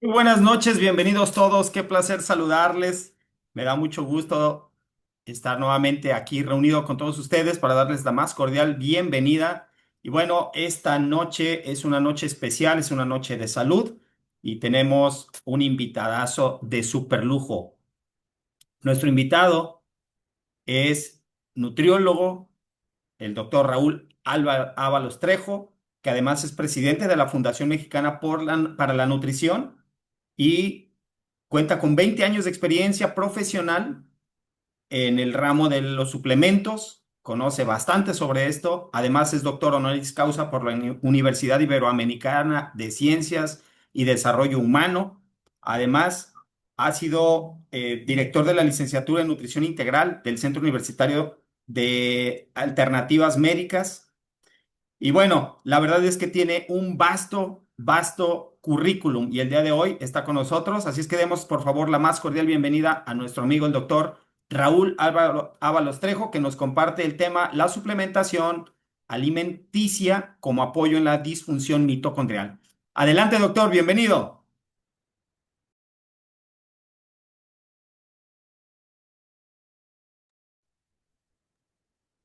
Muy buenas noches, bienvenidos todos. Qué placer saludarles. Me da mucho gusto estar nuevamente aquí reunido con todos ustedes para darles la más cordial bienvenida. Y bueno, esta noche es una noche especial, es una noche de salud y tenemos un invitadazo de super lujo. Nuestro invitado es nutriólogo, el doctor Raúl Ábalos Trejo, que además es presidente de la Fundación Mexicana para la Nutrición y cuenta con 20 años de experiencia profesional en el ramo de los suplementos, conoce bastante sobre esto, además es doctor honoris causa por la Universidad Iberoamericana de Ciencias y Desarrollo Humano, además ha sido director de la licenciatura en Nutrición Integral del Centro Universitario de Alternativas Médicas y bueno, la verdad es que tiene un vasto currículum y el día de hoy está con nosotros, así es que demos por favor la más cordial bienvenida a nuestro amigo el doctor Raúl Ábalos Trejo, que nos comparte el tema la suplementación alimenticia como apoyo en la disfunción mitocondrial. Adelante, doctor, bienvenido.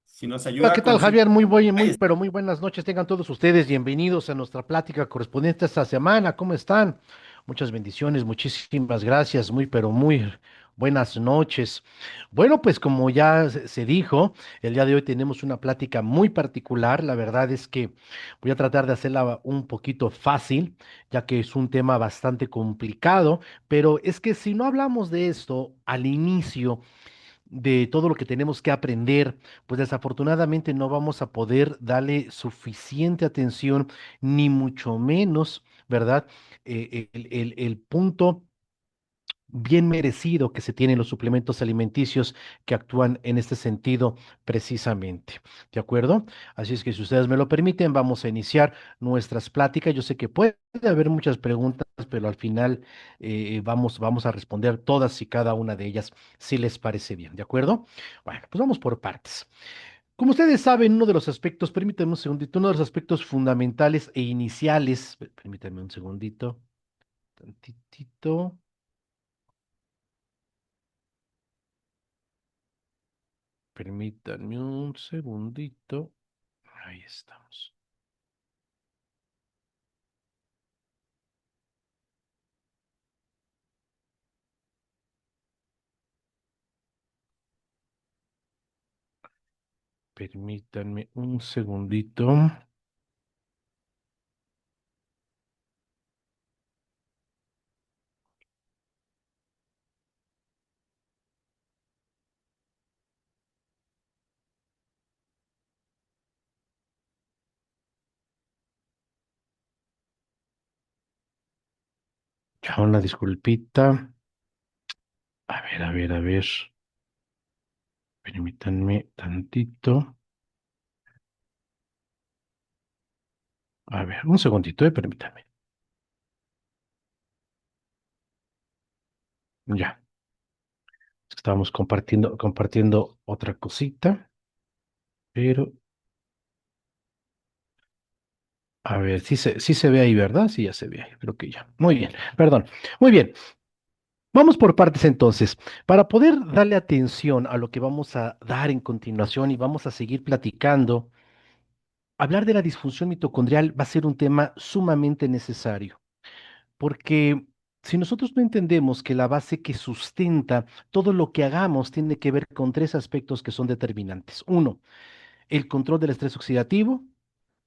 Si nos Hola, ayuda ¿qué con tal, su... Javier? Ahí está. Pero muy buenas noches. Tengan todos ustedes bienvenidos a nuestra plática correspondiente a esta semana. ¿Cómo están? Muchas bendiciones, muchísimas gracias. Pero muy buenas noches. Bueno, pues como ya se dijo, el día de hoy tenemos una plática muy particular. La verdad es que voy a tratar de hacerla un poquito fácil, ya que es un tema bastante complicado, pero es que si no hablamos de esto al inicio, de todo lo que tenemos que aprender, pues desafortunadamente no vamos a poder darle suficiente atención, ni mucho menos, ¿verdad? El punto bien merecido que se tienen los suplementos alimenticios que actúan en este sentido precisamente. ¿De acuerdo? Así es que si ustedes me lo permiten, vamos a iniciar nuestras pláticas. Yo sé que puede haber muchas preguntas, pero al final vamos a responder todas y cada una de ellas, si les parece bien. ¿De acuerdo? Bueno, pues vamos por partes. Como ustedes saben, uno de los aspectos, permítanme un segundito, uno de los aspectos fundamentales e iniciales, permítanme un segundito, tantitito. Permítanme un segundito. Ahí estamos. Permítanme un segundito. Ya una disculpita. A ver, a ver, a ver. Permítanme tantito. A ver, un segundito, permítanme. Ya. Estábamos compartiendo otra cosita, pero a ver, sí se ve ahí, ¿verdad? Sí, ya se ve ahí. Creo que ya. Muy bien, perdón. Muy bien. Vamos por partes entonces. Para poder darle atención a lo que vamos a dar en continuación y vamos a seguir platicando, hablar de la disfunción mitocondrial va a ser un tema sumamente necesario, porque si nosotros no entendemos que la base que sustenta todo lo que hagamos tiene que ver con tres aspectos que son determinantes. Uno, el control del estrés oxidativo,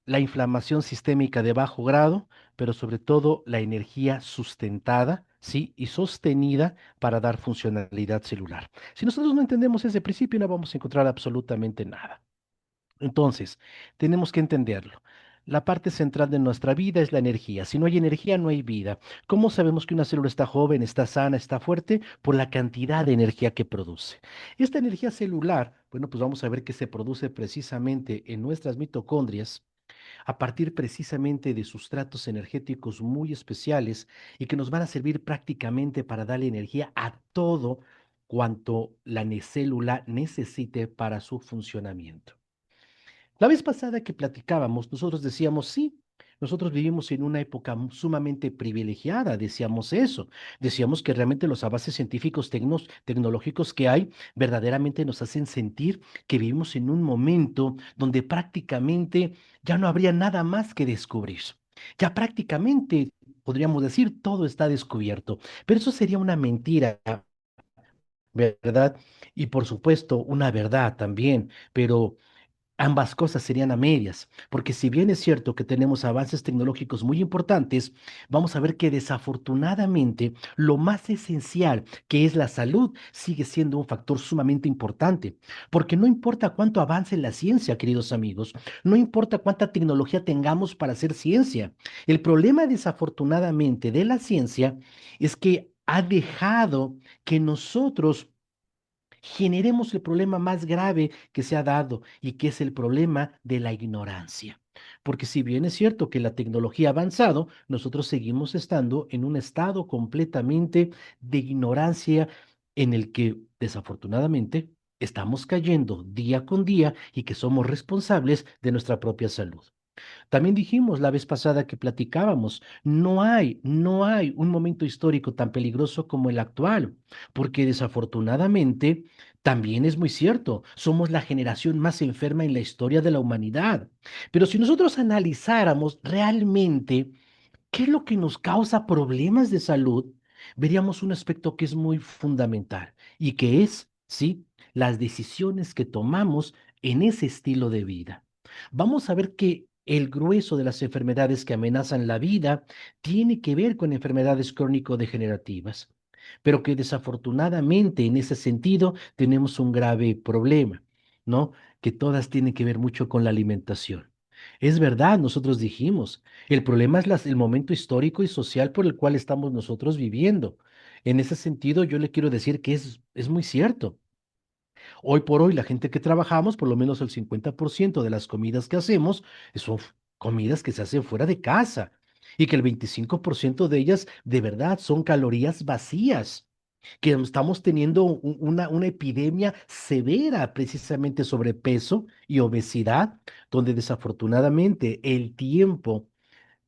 la inflamación sistémica de bajo grado, pero sobre todo la energía sustentada, ¿sí? Y sostenida para dar funcionalidad celular. Si nosotros no entendemos ese principio, no vamos a encontrar absolutamente nada. Entonces, tenemos que entenderlo. La parte central de nuestra vida es la energía. Si no hay energía, no hay vida. ¿Cómo sabemos que una célula está joven, está sana, está fuerte? Por la cantidad de energía que produce. Esta energía celular, bueno, pues vamos a ver que se produce precisamente en nuestras mitocondrias a partir precisamente de sustratos energéticos muy especiales y que nos van a servir prácticamente para darle energía a todo cuanto la célula necesite para su funcionamiento. La vez pasada que platicábamos, nosotros decíamos, sí, Nosotros vivimos en una época sumamente privilegiada, decíamos eso. Decíamos que realmente los avances científicos, tecnológicos que hay verdaderamente nos hacen sentir que vivimos en un momento donde prácticamente ya no habría nada más que descubrir. Ya prácticamente, podríamos decir, todo está descubierto. Pero eso sería una mentira, ¿verdad? Y por supuesto, una verdad también, pero ambas cosas serían a medias, porque si bien es cierto que tenemos avances tecnológicos muy importantes, vamos a ver que desafortunadamente lo más esencial, que es la salud, sigue siendo un factor sumamente importante, porque no importa cuánto avance la ciencia, queridos amigos, no importa cuánta tecnología tengamos para hacer ciencia. El problema desafortunadamente de la ciencia es que ha dejado que nosotros generemos el problema más grave que se ha dado y que es el problema de la ignorancia. Porque si bien es cierto que la tecnología ha avanzado, nosotros seguimos estando en un estado completamente de ignorancia en el que desafortunadamente estamos cayendo día con día y que somos responsables de nuestra propia salud. También dijimos la vez pasada que platicábamos, no hay un momento histórico tan peligroso como el actual, porque desafortunadamente también es muy cierto, somos la generación más enferma en la historia de la humanidad. Pero si nosotros analizáramos realmente qué es lo que nos causa problemas de salud, veríamos un aspecto que es muy fundamental y que es, sí, las decisiones que tomamos en ese estilo de vida. Vamos a ver que el grueso de las enfermedades que amenazan la vida tiene que ver con enfermedades crónico-degenerativas, pero que desafortunadamente en ese sentido tenemos un grave problema, ¿no? Que todas tienen que ver mucho con la alimentación. Es verdad, nosotros dijimos, el problema es el momento histórico y social por el cual estamos nosotros viviendo. En ese sentido, yo le quiero decir que es muy cierto. Hoy por hoy, la gente que trabajamos, por lo menos el 50% de las comidas que hacemos son comidas que se hacen fuera de casa y que el 25% de ellas de verdad son calorías vacías, que estamos teniendo una epidemia severa precisamente sobre peso y obesidad, donde desafortunadamente el tiempo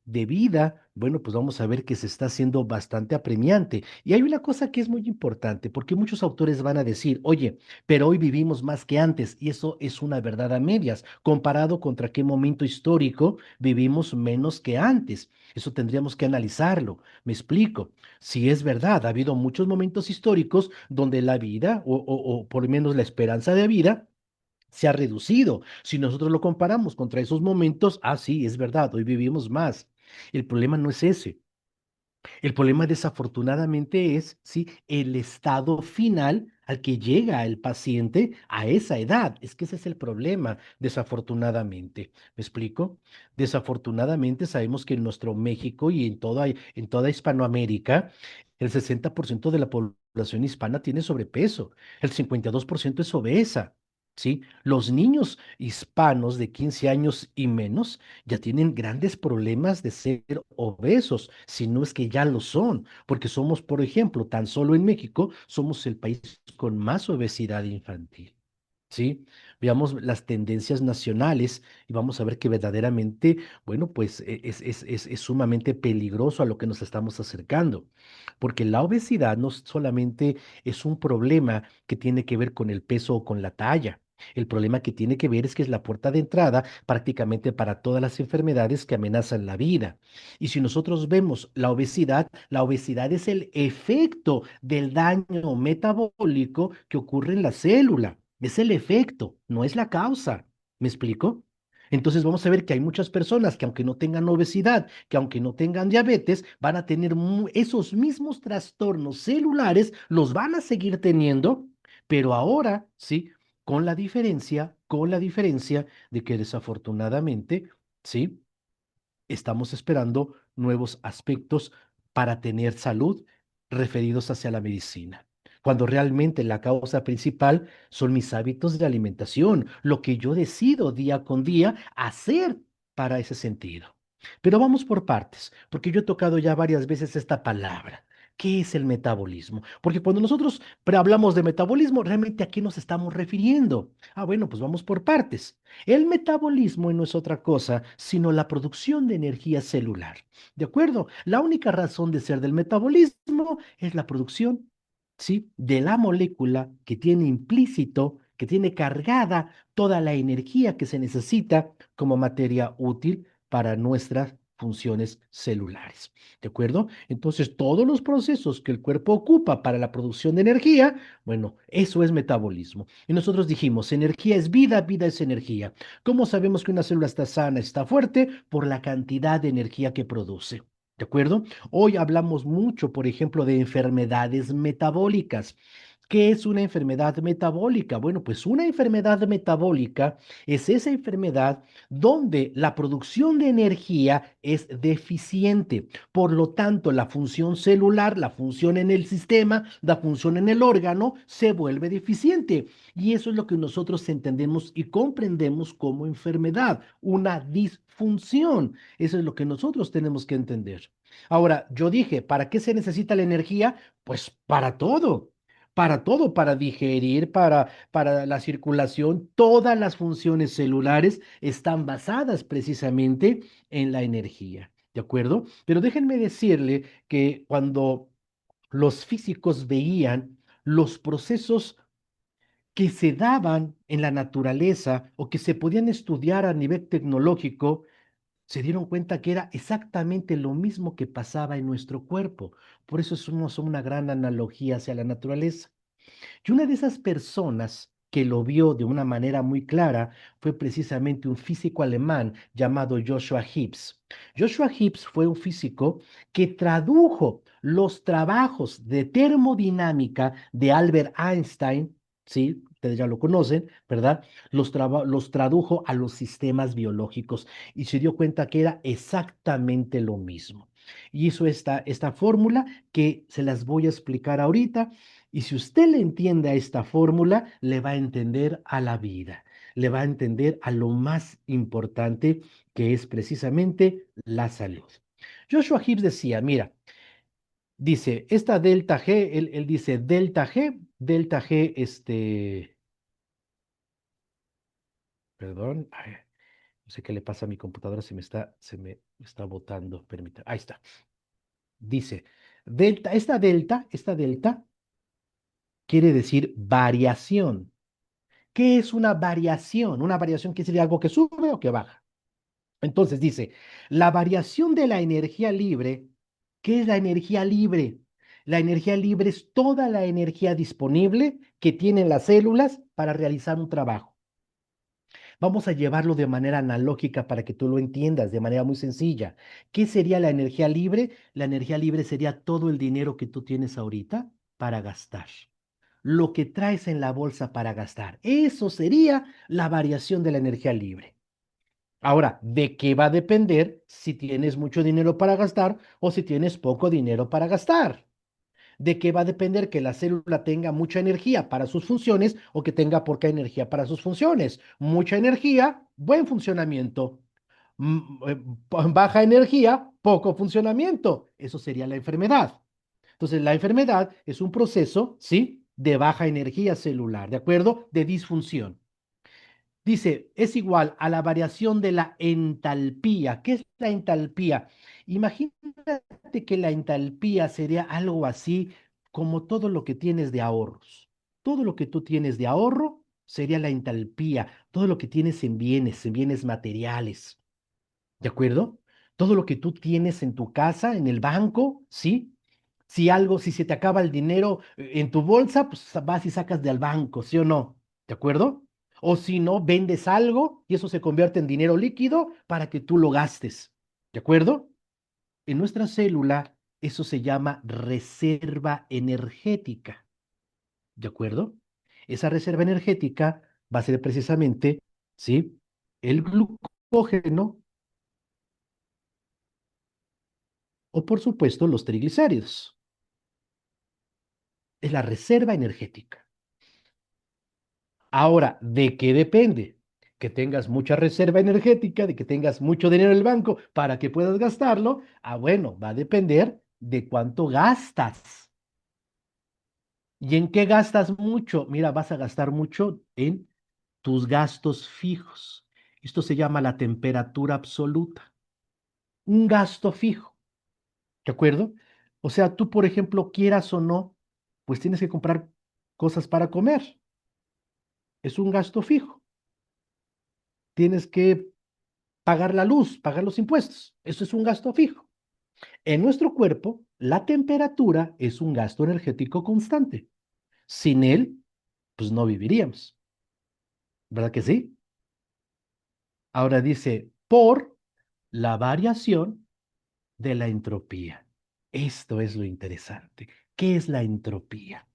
de vida, bueno, pues vamos a ver que se está haciendo bastante apremiante. Y hay una cosa que es muy importante, porque muchos autores van a decir, oye, pero hoy vivimos más que antes, y eso es una verdad a medias, comparado contra qué momento histórico vivimos menos que antes. Eso tendríamos que analizarlo. Me explico. Si es verdad, ha habido muchos momentos históricos donde la vida, o por lo menos la esperanza de vida, se ha reducido. Si nosotros lo comparamos contra esos momentos, sí, es verdad, hoy vivimos más. El problema no es ese. El problema desafortunadamente es, sí, el estado final al que llega el paciente a esa edad. Es que ese es el problema, desafortunadamente. ¿Me explico? Desafortunadamente sabemos que en nuestro México y en toda Hispanoamérica, el 60% de la población hispana tiene sobrepeso, el 52% es obesa. ¿Sí? Los niños hispanos de 15 años y menos ya tienen grandes problemas de ser obesos, si no es que ya lo son, porque somos, por ejemplo, tan solo en México, somos el país con más obesidad infantil. ¿Sí? Veamos las tendencias nacionales y vamos a ver que verdaderamente, bueno, pues es sumamente peligroso a lo que nos estamos acercando, porque la obesidad no solamente es un problema que tiene que ver con el peso o con la talla. El problema que tiene que ver es que es la puerta de entrada prácticamente para todas las enfermedades que amenazan la vida. Y si nosotros vemos la obesidad es el efecto del daño metabólico que ocurre en la célula. Es el efecto, no es la causa. ¿Me explico? Entonces vamos a ver que hay muchas personas que aunque no tengan obesidad, que aunque no tengan diabetes, van a tener esos mismos trastornos celulares, los van a seguir teniendo, pero ahora, sí, con la diferencia de que desafortunadamente, sí, estamos esperando nuevos aspectos para tener salud referidos hacia la medicina, cuando realmente la causa principal son mis hábitos de alimentación, lo que yo decido día con día hacer para ese sentido. Pero vamos por partes, porque yo he tocado ya varias veces esta palabra, ¿Qué es el metabolismo? Porque cuando nosotros hablamos de metabolismo, realmente ¿a qué nos estamos refiriendo? Ah, bueno, pues vamos por partes. El metabolismo no es otra cosa sino la producción de energía celular. ¿De acuerdo? La única razón de ser del metabolismo es la producción, ¿sí? De la molécula que tiene implícito, que tiene cargada toda la energía que se necesita como materia útil para nuestras funciones celulares. ¿De acuerdo? Entonces, todos los procesos que el cuerpo ocupa para la producción de energía, bueno, eso es metabolismo. Y nosotros dijimos, energía es vida, vida es energía. ¿Cómo sabemos que una célula está sana, está fuerte? Por la cantidad de energía que produce. ¿De acuerdo? Hoy hablamos mucho, por ejemplo, de enfermedades metabólicas. ¿Qué es una enfermedad metabólica? Bueno, pues una enfermedad metabólica es esa enfermedad donde la producción de energía es deficiente. Por lo tanto, la función celular, la función en el sistema, la función en el órgano se vuelve deficiente. Y eso es lo que nosotros entendemos y comprendemos como enfermedad, una disfunción. Eso es lo que nosotros tenemos que entender. Ahora, yo dije, ¿para qué se necesita la energía? Pues para todo, para digerir, para la circulación, todas las funciones celulares están basadas precisamente en la energía, ¿de acuerdo? Pero déjenme decirle que cuando los físicos veían los procesos que se daban en la naturaleza o que se podían estudiar a nivel tecnológico, se dieron cuenta que era exactamente lo mismo que pasaba en nuestro cuerpo. Por eso somos una gran analogía hacia la naturaleza. Y una de esas personas que lo vio de una manera muy clara fue precisamente un físico alemán llamado Joshua Hibbs. Joshua Hibbs fue un físico que tradujo los trabajos de termodinámica de Albert Einstein, sí, ustedes ya lo conocen, ¿verdad? Los tradujo a los sistemas biológicos y se dio cuenta que era exactamente lo mismo. Y hizo esta fórmula que se las voy a explicar ahorita y si usted le entiende a esta fórmula, le va a entender a la vida, le va a entender a lo más importante que es precisamente la salud. Joshua Hibbs decía, mira, dice, esta delta G, él dice delta G, perdón, ay, no sé qué le pasa a mi computadora, se me está botando, permítame, ahí está. Dice, esta delta quiere decir variación. ¿Qué es una variación? Una variación quiere decir algo que sube o que baja. Entonces dice, la variación de la energía libre, ¿qué es la energía libre? La energía libre es toda la energía disponible que tienen las células para realizar un trabajo. Vamos a llevarlo de manera analógica para que tú lo entiendas de manera muy sencilla. ¿Qué sería la energía libre? La energía libre sería todo el dinero que tú tienes ahorita para gastar, lo que traes en la bolsa para gastar. Eso sería la variación de la energía libre. Ahora, ¿de qué va a depender si tienes mucho dinero para gastar o si tienes poco dinero para gastar? ¿De qué va a depender que la célula tenga mucha energía para sus funciones o que tenga poca energía para sus funciones? Mucha energía, buen funcionamiento. Baja energía, poco funcionamiento. Eso sería la enfermedad. Entonces, la enfermedad es un proceso, ¿sí? De baja energía celular, ¿de acuerdo? De disfunción. Dice, es igual a la variación de la entalpía. ¿Qué es la entalpía? Imagínate que la entalpía sería algo así como todo lo que tienes de ahorros. Todo lo que tú tienes de ahorro sería la entalpía. Todo lo que tienes en bienes materiales. ¿De acuerdo? Todo lo que tú tienes en tu casa, en el banco, ¿sí? Si se te acaba el dinero en tu bolsa, pues vas y sacas del banco, ¿sí o no? ¿De acuerdo? O si no, vendes algo y eso se convierte en dinero líquido para que tú lo gastes. ¿De acuerdo? En nuestra célula, eso se llama reserva energética. ¿De acuerdo? Esa reserva energética va a ser precisamente, ¿sí? El glucógeno o por supuesto los triglicéridos. Es la reserva energética. Ahora, ¿de qué depende? Que tengas mucha reserva energética, de que tengas mucho dinero en el banco para que puedas gastarlo. Ah, bueno, va a depender. de cuánto gastas. ¿Y en qué gastas mucho? Mira, vas a gastar mucho en tus gastos fijos. Esto se llama la temperatura absoluta. Un gasto fijo, ¿de acuerdo? O sea, tú, por ejemplo, quieras o no, pues tienes que comprar cosas para comer. Es un gasto fijo. Tienes que pagar la luz, pagar los impuestos. Eso es un gasto fijo. En nuestro cuerpo, la temperatura es un gasto energético constante. Sin él, pues no viviríamos. ¿Verdad que sí? Ahora dice, por la variación de la entropía. Esto es lo interesante. ¿Qué es la entropía?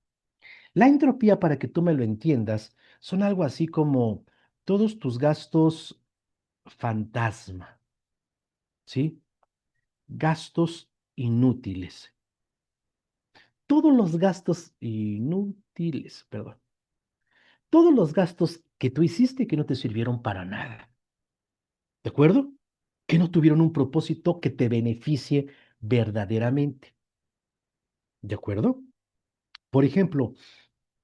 La entropía, para que tú me lo entiendas, son algo así como todos tus gastos fantasma, ¿sí? Gastos inútiles. Todos los gastos inútiles, perdón. Todos los gastos que tú hiciste que no te sirvieron para nada. ¿De acuerdo? Que no tuvieron un propósito que te beneficie verdaderamente. ¿De acuerdo? Por ejemplo,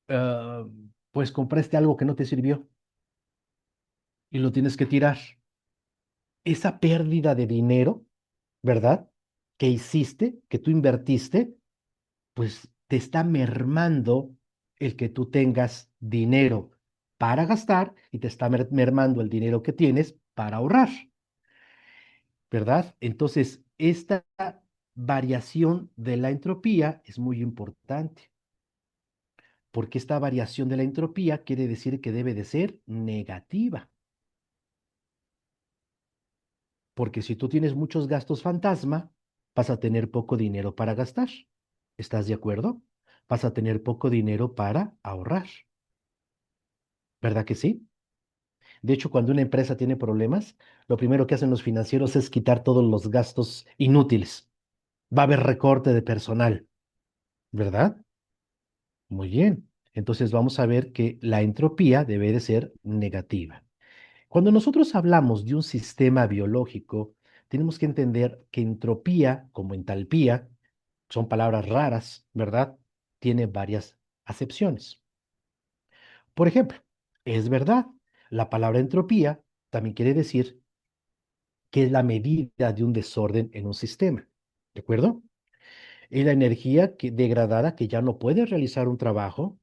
ah, pues compraste algo que no te sirvió y lo tienes que tirar. Esa pérdida de dinero, ¿verdad? Que hiciste, que tú invertiste, pues te está mermando el que tú tengas dinero para gastar y te está mermando el dinero que tienes para ahorrar, ¿verdad? Entonces, esta variación de la entropía es muy importante, porque esta variación de la entropía quiere decir que debe de ser negativa, porque si tú tienes muchos gastos fantasma, vas a tener poco dinero para gastar. ¿Estás de acuerdo? Vas a tener poco dinero para ahorrar, ¿verdad que sí? De hecho, cuando una empresa tiene problemas, lo primero que hacen los financieros es quitar todos los gastos inútiles. Va a haber recorte de personal, ¿verdad? Muy bien. Entonces vamos a ver que la entropía debe de ser negativa. Cuando nosotros hablamos de un sistema biológico, tenemos que entender que entropía, como entalpía, son palabras raras, ¿verdad? Tiene varias acepciones. Por ejemplo, es verdad, la palabra entropía también quiere decir que es la medida de un desorden en un sistema, ¿de acuerdo? Es la energía degradada que ya no puede realizar un trabajo,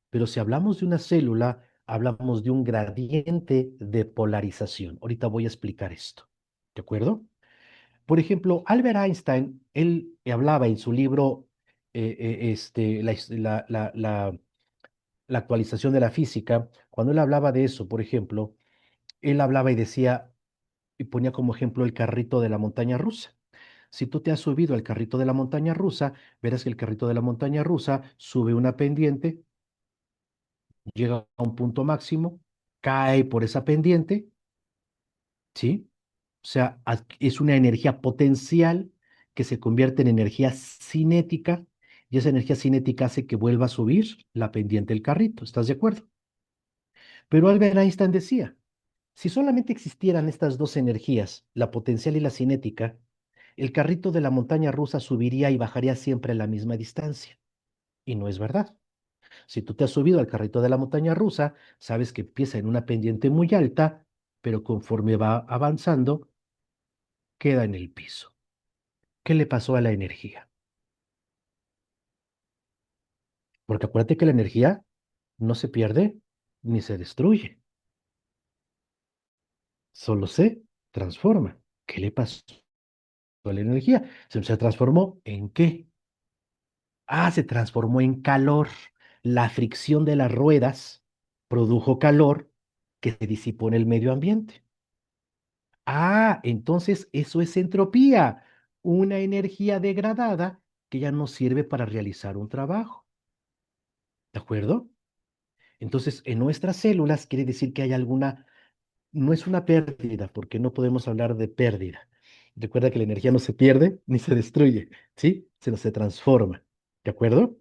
pero si hablamos de una célula, hablamos de un gradiente de polarización. Ahorita voy a explicar esto, ¿de acuerdo? Por ejemplo, Albert Einstein, él hablaba en su libro, la actualización de la física, cuando él hablaba de eso, por ejemplo, él hablaba y decía, y ponía como ejemplo el carrito de la montaña rusa. Si tú te has subido al carrito de la montaña rusa, verás que el carrito de la montaña rusa sube una pendiente, llega a un punto máximo, cae por esa pendiente, ¿sí? O sea, es una energía potencial que se convierte en energía cinética y esa energía cinética hace que vuelva a subir la pendiente del carrito. ¿Estás de acuerdo? Pero Albert Einstein decía, si solamente existieran estas dos energías, la potencial y la cinética, el carrito de la montaña rusa subiría y bajaría siempre a la misma distancia. Y no es verdad. Si tú te has subido al carrito de la montaña rusa, sabes que empieza en una pendiente muy alta, pero conforme va avanzando, queda en el piso. ¿Qué le pasó a la energía? Porque acuérdate que la energía no se pierde ni se destruye, solo se transforma. ¿Qué le pasó a la energía? ¿Se transformó en qué? Ah, se transformó en calor. La fricción de las ruedas produjo calor que se disipó en el medio ambiente. Ah, entonces eso es entropía, una energía degradada que ya no sirve para realizar un trabajo. ¿De acuerdo? Entonces, en nuestras células quiere decir que hay alguna, no es una pérdida, porque no podemos hablar de pérdida. Recuerda que la energía no se pierde ni se destruye, ¿sí? Se transforma. ¿De acuerdo?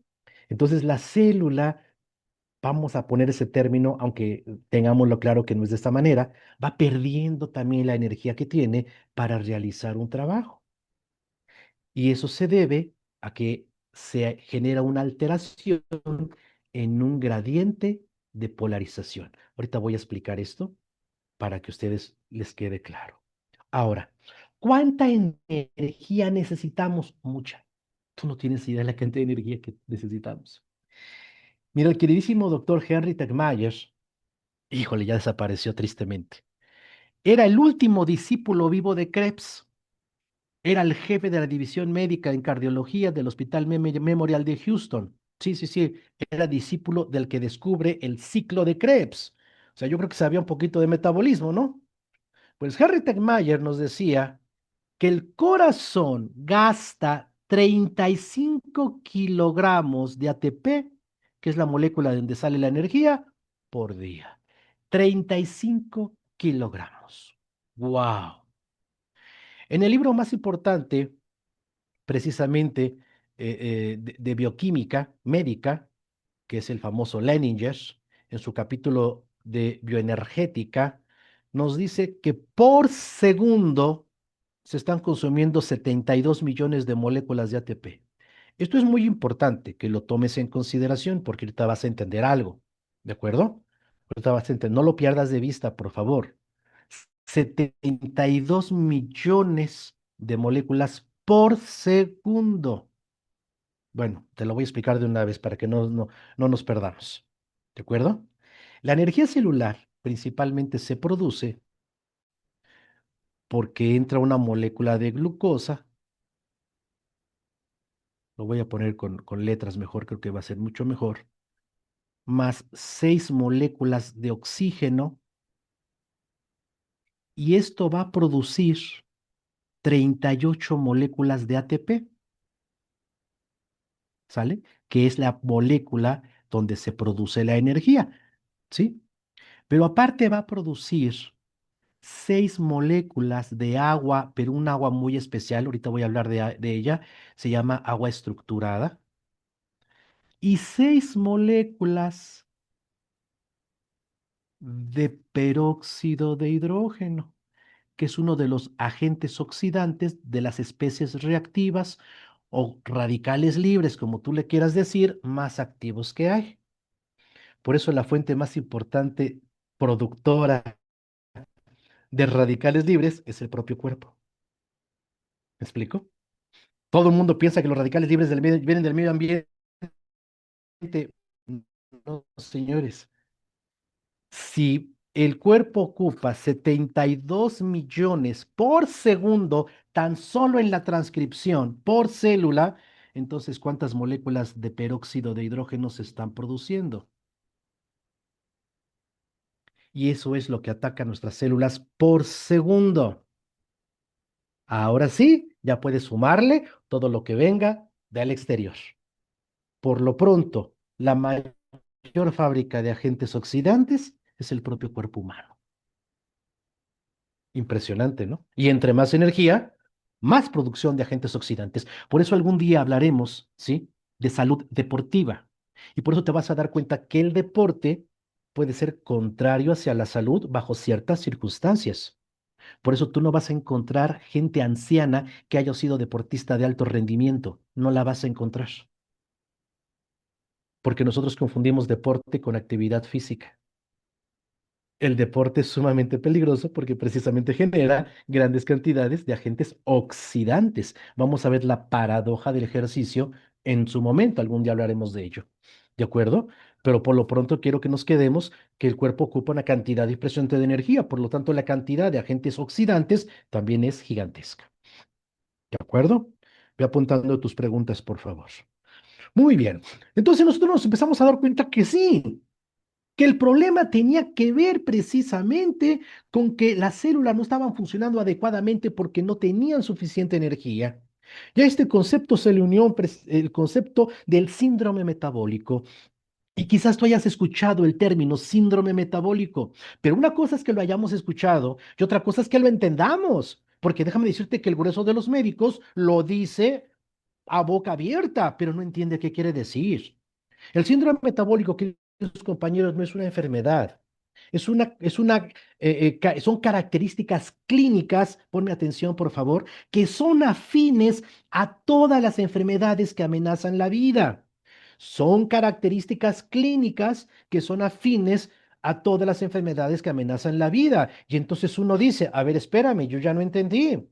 Entonces, la célula, vamos a poner ese término, aunque tengámoslo claro que no es de esta manera, va perdiendo también la energía que tiene para realizar un trabajo. Y eso se debe a que se genera una alteración en un gradiente de polarización. Ahorita voy a explicar esto para que a ustedes les quede claro. Ahora, ¿cuánta energía necesitamos? Mucha. Tú no tienes idea de la cantidad de energía que necesitamos. Mira, el queridísimo doctor Henry Tegmayer, híjole, ya desapareció tristemente. Era el último discípulo vivo de Krebs. Era el jefe de la división médica en cardiología del Hospital Memorial de Houston. Sí, sí, sí, era discípulo del que descubre el ciclo de Krebs. O sea, yo creo que sabía un poquito de metabolismo, ¿no? Pues Harry Tegmayer nos decía que el corazón gasta 35 kilogramos de ATP, que es la molécula de donde sale la energía, por día. 35 kilogramos. ¡Wow! En el libro más importante, precisamente de bioquímica médica, que es el famoso Leninger, en su capítulo de bioenergética, nos dice que por segundo se están consumiendo 72 millones de moléculas de ATP. Esto es muy importante que lo tomes en consideración porque ahorita vas a entender algo, ¿de acuerdo? Ahorita vas a entender, no lo pierdas de vista, por favor. 72 millones de moléculas por segundo. Bueno, te lo voy a explicar de una vez para que no nos perdamos. ¿De acuerdo? La energía celular principalmente se produce porque entra una molécula de glucosa, lo voy a poner con letras mejor, creo que va a ser mucho mejor, más 6 moléculas de oxígeno, y esto va a producir 38 moléculas de ATP, ¿sale? Que es la molécula donde se produce la energía, ¿sí? Pero aparte va a producir 6 moléculas de agua, pero un agua muy especial, ahorita voy a hablar de ella, se llama agua estructurada, y 6 moléculas de peróxido de hidrógeno, que es uno de los agentes oxidantes de las especies reactivas o radicales libres, como tú le quieras decir, más activos que hay. Por eso la fuente más importante productora de radicales libres es el propio cuerpo. ¿Me explico? Todo el mundo piensa que los radicales libres vienen del medio ambiente. No, señores. Si el cuerpo ocupa 72 millones por segundo, tan solo en la transcripción por célula, entonces, ¿cuántas moléculas de peróxido de hidrógeno se están produciendo? Y eso es lo que ataca a nuestras células por segundo. Ahora sí, ya puedes sumarle todo lo que venga del exterior. Por lo pronto, la mayor fábrica de agentes oxidantes es el propio cuerpo humano. Impresionante, ¿no? Y entre más energía, más producción de agentes oxidantes. Por eso algún día hablaremos, ¿sí? De salud deportiva. Y por eso te vas a dar cuenta que el deporte puede ser contrario hacia la salud bajo ciertas circunstancias. Por eso tú no vas a encontrar gente anciana que haya sido deportista de alto rendimiento. No la vas a encontrar. Porque nosotros confundimos deporte con actividad física. El deporte es sumamente peligroso porque precisamente genera grandes cantidades de agentes oxidantes. Vamos a ver la paradoja del ejercicio en su momento. Algún día hablaremos de ello. ¿De acuerdo? Pero por lo pronto quiero que nos quedemos que el cuerpo ocupa una cantidad impresionante de energía. Por lo tanto, la cantidad de agentes oxidantes también es gigantesca. ¿De acuerdo? Ve apuntando tus preguntas, por favor. Muy bien. Entonces nosotros nos empezamos a dar cuenta que sí, que el problema tenía que ver precisamente con que las células no estaban funcionando adecuadamente porque no tenían suficiente energía. Y a este concepto se le unió el concepto del síndrome metabólico. Y quizás tú hayas escuchado el término síndrome metabólico, pero una cosa es que lo hayamos escuchado y otra cosa es que lo entendamos, porque déjame decirte que el grueso de los médicos lo dice a boca abierta, pero no entiende qué quiere decir. El síndrome metabólico, queridos compañeros, no es una enfermedad. Son características clínicas, ponme atención por favor, que son afines a todas las enfermedades que amenazan la vida. Son características clínicas que son afines a todas las enfermedades que amenazan la vida. Y entonces uno dice, a ver, espérame, yo ya no entendí.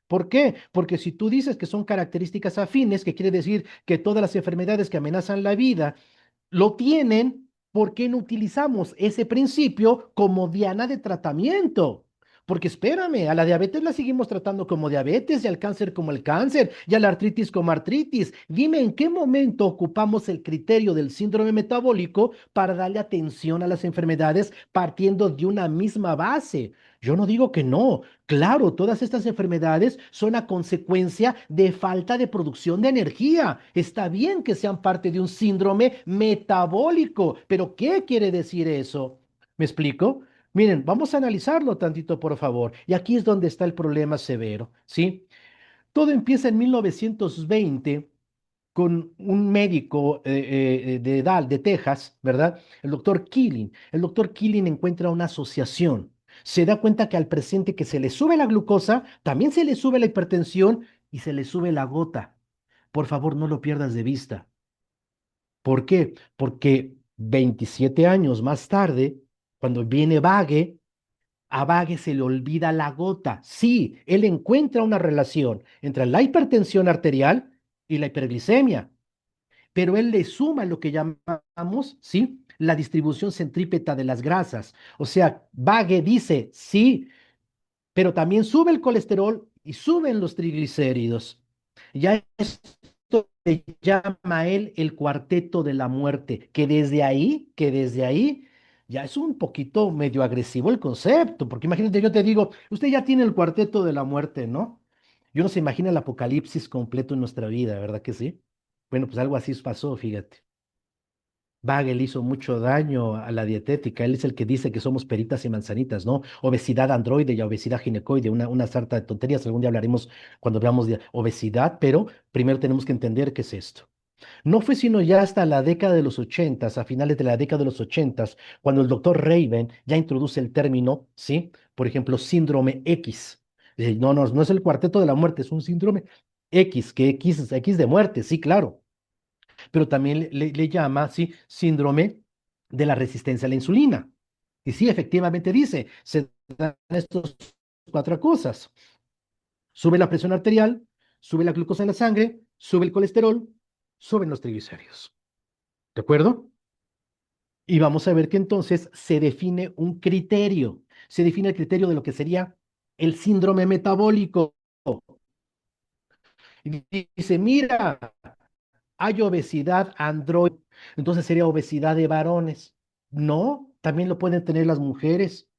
¿Por qué? Porque si tú dices que son características afines, que quiere decir que todas las enfermedades que amenazan la vida lo tienen, ¿por qué no utilizamos ese principio como diana de tratamiento? Porque espérame, a la diabetes la seguimos tratando como diabetes y al cáncer como el cáncer y a la artritis como artritis. Dime en qué momento ocupamos el criterio del síndrome metabólico para darle atención a las enfermedades partiendo de una misma base. Yo no digo que no. Claro, todas estas enfermedades son a consecuencia de falta de producción de energía. Está bien que sean parte de un síndrome metabólico, pero ¿qué quiere decir eso? ¿Me explico? Miren, vamos a analizarlo tantito, por favor. Y aquí es donde está el problema severo, ¿sí? Todo empieza en 1920 con un médico de Texas, ¿verdad? El doctor Killing. El doctor Killing encuentra una asociación. Se da cuenta que al paciente que se le sube la glucosa, también se le sube la hipertensión y se le sube la gota. Por favor, no lo pierdas de vista. ¿Por qué? Porque 27 años más tarde, cuando viene Vague, a Vague se le olvida la gota. Sí, él encuentra una relación entre la hipertensión arterial y la hiperglicemia, pero él le suma lo que llamamos, ¿sí? La distribución centrípeta de las grasas. O sea, Vague dice, sí, pero también sube el colesterol y suben los triglicéridos. Ya esto le llama a él el cuarteto de la muerte, que desde ahí ya es un poquito medio agresivo el concepto, porque imagínate, yo te digo, usted ya tiene el cuarteto de la muerte, ¿no? Y uno se imagina el apocalipsis completo en nuestra vida, ¿verdad que sí? Bueno, pues algo así pasó, fíjate. Bagel hizo mucho daño a la dietética. Él es el que dice que somos peritas y manzanitas, ¿no? Obesidad androide y obesidad ginecoide, una sarta de tonterías. Algún día hablaremos cuando veamos de obesidad, pero primero tenemos que entender qué es esto. No fue sino ya hasta la década de los ochentas, a finales de la década de los ochentas, cuando el doctor Raven ya introduce el término, ¿sí? Por ejemplo, síndrome X. Dice, no, no, no es el cuarteto de la muerte, es un síndrome X, que X es X de muerte, sí, claro, pero también le llama, ¿sí? Síndrome de la resistencia a la insulina. Y sí, efectivamente dice, se dan estas cuatro cosas. Sube la presión arterial, sube la glucosa en la sangre, sube el colesterol, suben los triglicéridos. ¿De acuerdo? Y vamos a ver que entonces se define un criterio. Se define el criterio de lo que sería el síndrome metabólico. Y dice, mira, hay obesidad androide, entonces sería obesidad de varones. No, también lo pueden tener las mujeres.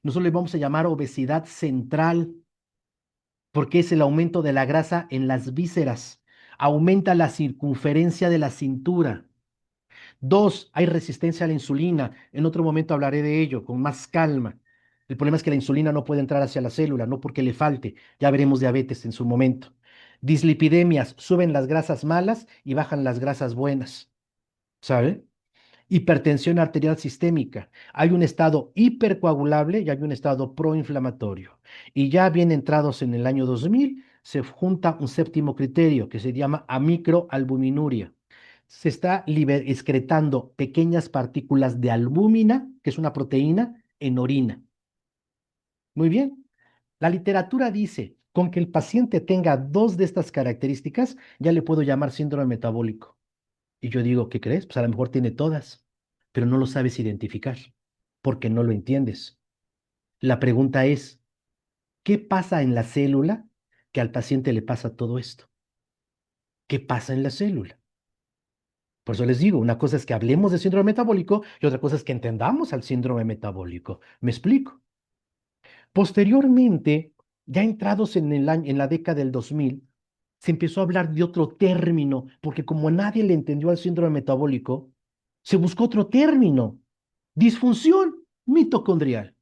Nosotros le vamos a llamar obesidad central, porque es el aumento de la grasa en las vísceras. Aumenta la circunferencia de la cintura. Dos, hay resistencia a la insulina. En otro momento hablaré de ello con más calma. El problema es que la insulina no puede entrar hacia la célula, no porque le falte. Ya veremos diabetes en su momento. Dislipidemias, suben las grasas malas y bajan las grasas buenas. ¿Sabe? Hipertensión arterial sistémica. Hay un estado hipercoagulable y hay un estado proinflamatorio. Y ya bien entrados en el año 2000, se junta un séptimo criterio que se llama amicroalbuminuria. Se está excretando pequeñas partículas de albúmina, que es una proteína, en orina. Muy bien. La literatura dice, con que el paciente tenga dos de estas características, ya le puedo llamar síndrome metabólico. Y yo digo, ¿qué crees? Pues a lo mejor tiene todas, pero no lo sabes identificar porque no lo entiendes. La pregunta es, ¿qué pasa en la célula que al paciente le pasa todo esto? ¿Qué pasa en la célula? Por eso les digo, una cosa es que hablemos de síndrome metabólico y otra cosa es que entendamos al síndrome metabólico. ¿Me explico? Posteriormente, ya entrados en en la década del 2000, se empezó a hablar de otro término, porque como nadie le entendió al síndrome metabólico, se buscó otro término, disfunción mitocondrial.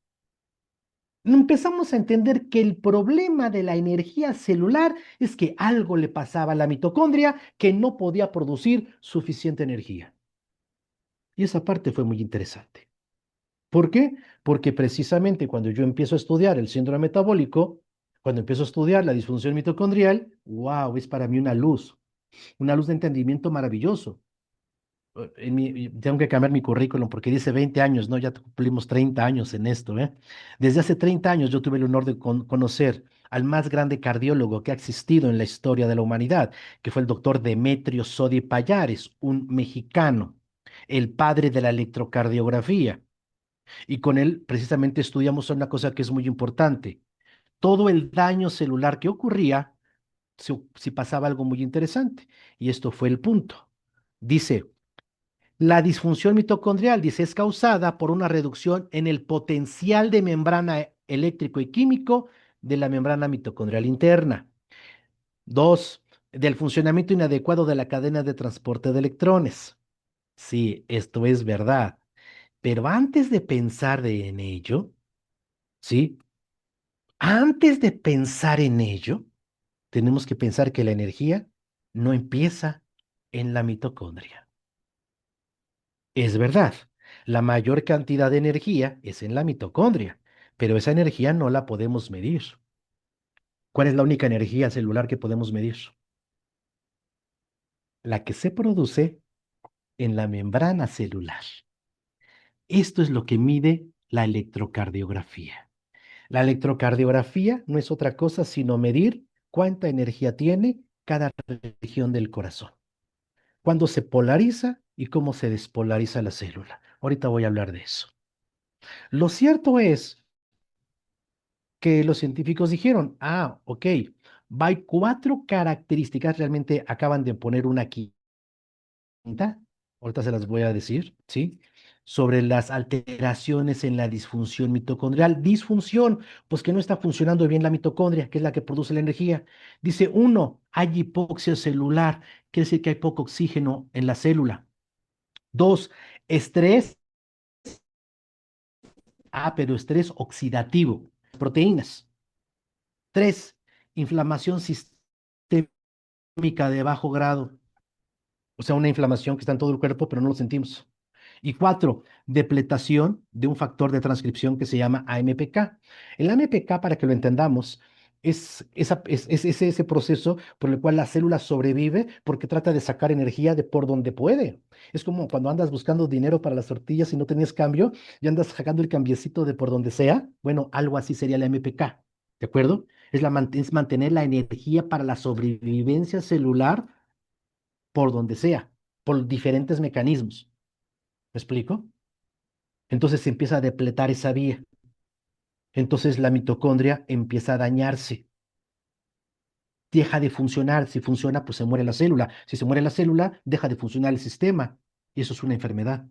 Empezamos a entender que el problema de la energía celular es que algo le pasaba a la mitocondria que no podía producir suficiente energía. Y esa parte fue muy interesante. ¿Por qué? Porque precisamente cuando yo empiezo a estudiar el síndrome metabólico, cuando empiezo a estudiar la disfunción mitocondrial, wow, es para mí una luz de entendimiento maravilloso. Tengo que cambiar mi currículum porque dice 20 años, ¿no? Ya cumplimos 30 años en esto, ¿eh? Desde hace 30 años yo tuve el honor de conocer al más grande cardiólogo que ha existido en la historia de la humanidad, que fue el doctor Demetrio Sodi Pallares, un mexicano, el padre de la electrocardiografía. Y con él precisamente estudiamos una cosa que es muy importante. Todo el daño celular que ocurría si pasaba algo muy interesante. Y esto fue el punto. Dice, la disfunción mitocondrial, dice, es causada por una reducción en el potencial de membrana eléctrico y químico de la membrana mitocondrial interna. Dos, del funcionamiento inadecuado de la cadena de transporte de electrones. Sí, esto es verdad. Pero antes de pensar en ello, ¿sí? Antes de pensar en ello, tenemos que pensar que la energía no empieza en la mitocondria. Es verdad, la mayor cantidad de energía es en la mitocondria, pero esa energía no la podemos medir. ¿Cuál es la única energía celular que podemos medir? La que se produce en la membrana celular. Esto es lo que mide la electrocardiografía. La electrocardiografía no es otra cosa sino medir cuánta energía tiene cada región del corazón, cuándo se polariza y cómo se despolariza la célula. Ahorita voy a hablar de eso. Lo cierto es que los científicos dijeron, ok, hay cuatro características, realmente acaban de poner una quinta, ahorita se las voy a decir, ¿sí? Sobre las alteraciones en la disfunción mitocondrial. Disfunción, pues que no está funcionando bien la mitocondria, que es la que produce la energía. Dice, uno, hay hipoxia celular, quiere decir que hay poco oxígeno en la célula. Dos, estrés, pero estrés oxidativo, proteínas. Tres, inflamación sistémica de bajo grado, o sea, una inflamación que está en todo el cuerpo, pero no lo sentimos. Y cuatro, depletación de un factor de transcripción que se llama AMPK. El AMPK, para que lo entendamos, es ese proceso por el cual la célula sobrevive porque trata de sacar energía de por donde puede. Es como cuando andas buscando dinero para las tortillas y no tenías cambio y andas sacando el cambiecito de por donde sea. Bueno, algo así sería el AMPK. ¿De acuerdo? Es mantener la energía para la sobrevivencia celular por donde sea, por diferentes mecanismos. ¿Me explico? Entonces se empieza a depletar esa vía. Entonces la mitocondria empieza a dañarse, deja de funcionar. Si funciona, pues se muere la célula. Si se muere la célula, deja de funcionar el sistema. Y eso es una enfermedad.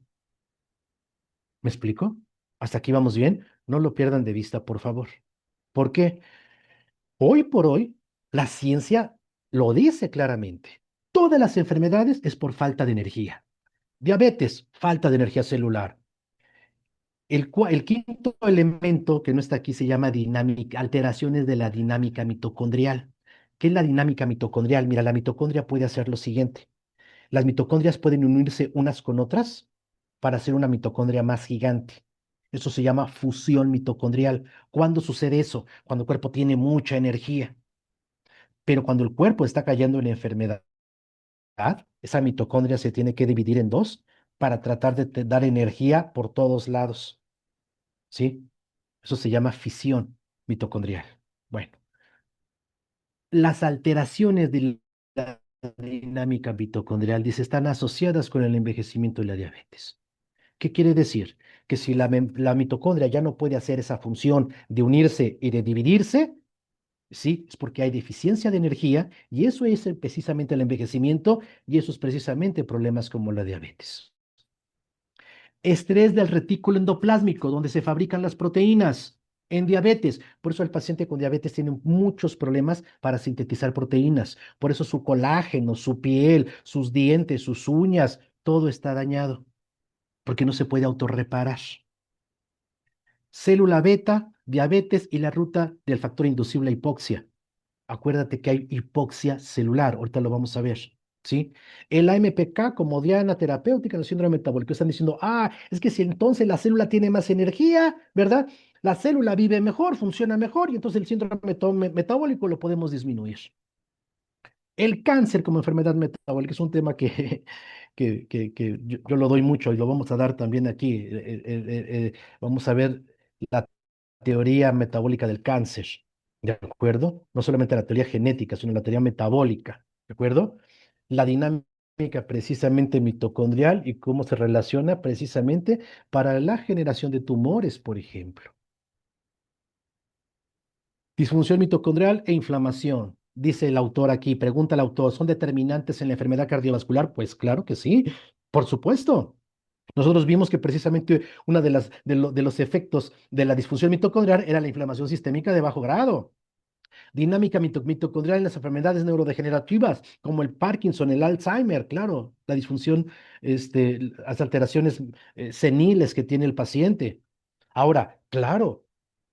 ¿Me explico? ¿Hasta aquí vamos bien? No lo pierdan de vista, por favor. ¿Por qué? Hoy por hoy, la ciencia lo dice claramente. Todas las enfermedades es por falta de energía. Diabetes, falta de energía celular. El quinto elemento que no está aquí se llama dinámica, alteraciones de la dinámica mitocondrial. ¿Qué es la dinámica mitocondrial? Mira, la mitocondria puede hacer lo siguiente. Las mitocondrias pueden unirse unas con otras para hacer una mitocondria más gigante. Eso se llama fusión mitocondrial. ¿Cuándo sucede eso? Cuando el cuerpo tiene mucha energía. Pero cuando el cuerpo está cayendo en enfermedad, esa mitocondria se tiene que dividir en dos para tratar de dar energía por todos lados. ¿Sí? Eso se llama fisión mitocondrial. Bueno, las alteraciones de la dinámica mitocondrial, dice, están asociadas con el envejecimiento y la diabetes. ¿Qué quiere decir? Que si la mitocondria ya no puede hacer esa función de unirse y de dividirse, sí, es porque hay deficiencia de energía y eso es precisamente el envejecimiento y eso es precisamente problemas como la diabetes. Estrés del retículo endoplásmico, donde se fabrican las proteínas en diabetes. Por eso el paciente con diabetes tiene muchos problemas para sintetizar proteínas. Por eso su colágeno, su piel, sus dientes, sus uñas, todo está dañado, porque no se puede autorreparar. Célula beta, diabetes y la ruta del factor inducible a hipoxia. Acuérdate que hay hipoxia celular, ahorita lo vamos a ver. ¿sí? El AMPK como diana terapéutica en el síndrome metabólico están diciendo, es que si entonces la célula tiene más energía, ¿verdad? La célula vive mejor, funciona mejor y entonces el síndrome metabólico lo podemos disminuir. El cáncer como enfermedad metabólica es un tema que, que yo lo doy mucho y lo vamos a dar también aquí. Vamos a ver la teoría metabólica del cáncer, ¿de acuerdo? No solamente la teoría genética, sino la teoría metabólica, ¿de acuerdo? La dinámica precisamente mitocondrial y cómo se relaciona precisamente para la generación de tumores, por ejemplo. Disfunción mitocondrial e inflamación. Dice el autor aquí, pregunta el autor, ¿son determinantes en la enfermedad cardiovascular? Pues claro que sí, por supuesto. Nosotros vimos que precisamente uno de los efectos de la disfunción mitocondrial era la inflamación sistémica de bajo grado. Dinámica mitocondrial en las enfermedades neurodegenerativas, como el Parkinson, el Alzheimer, claro, la disfunción, las alteraciones seniles que tiene el paciente. Ahora, claro,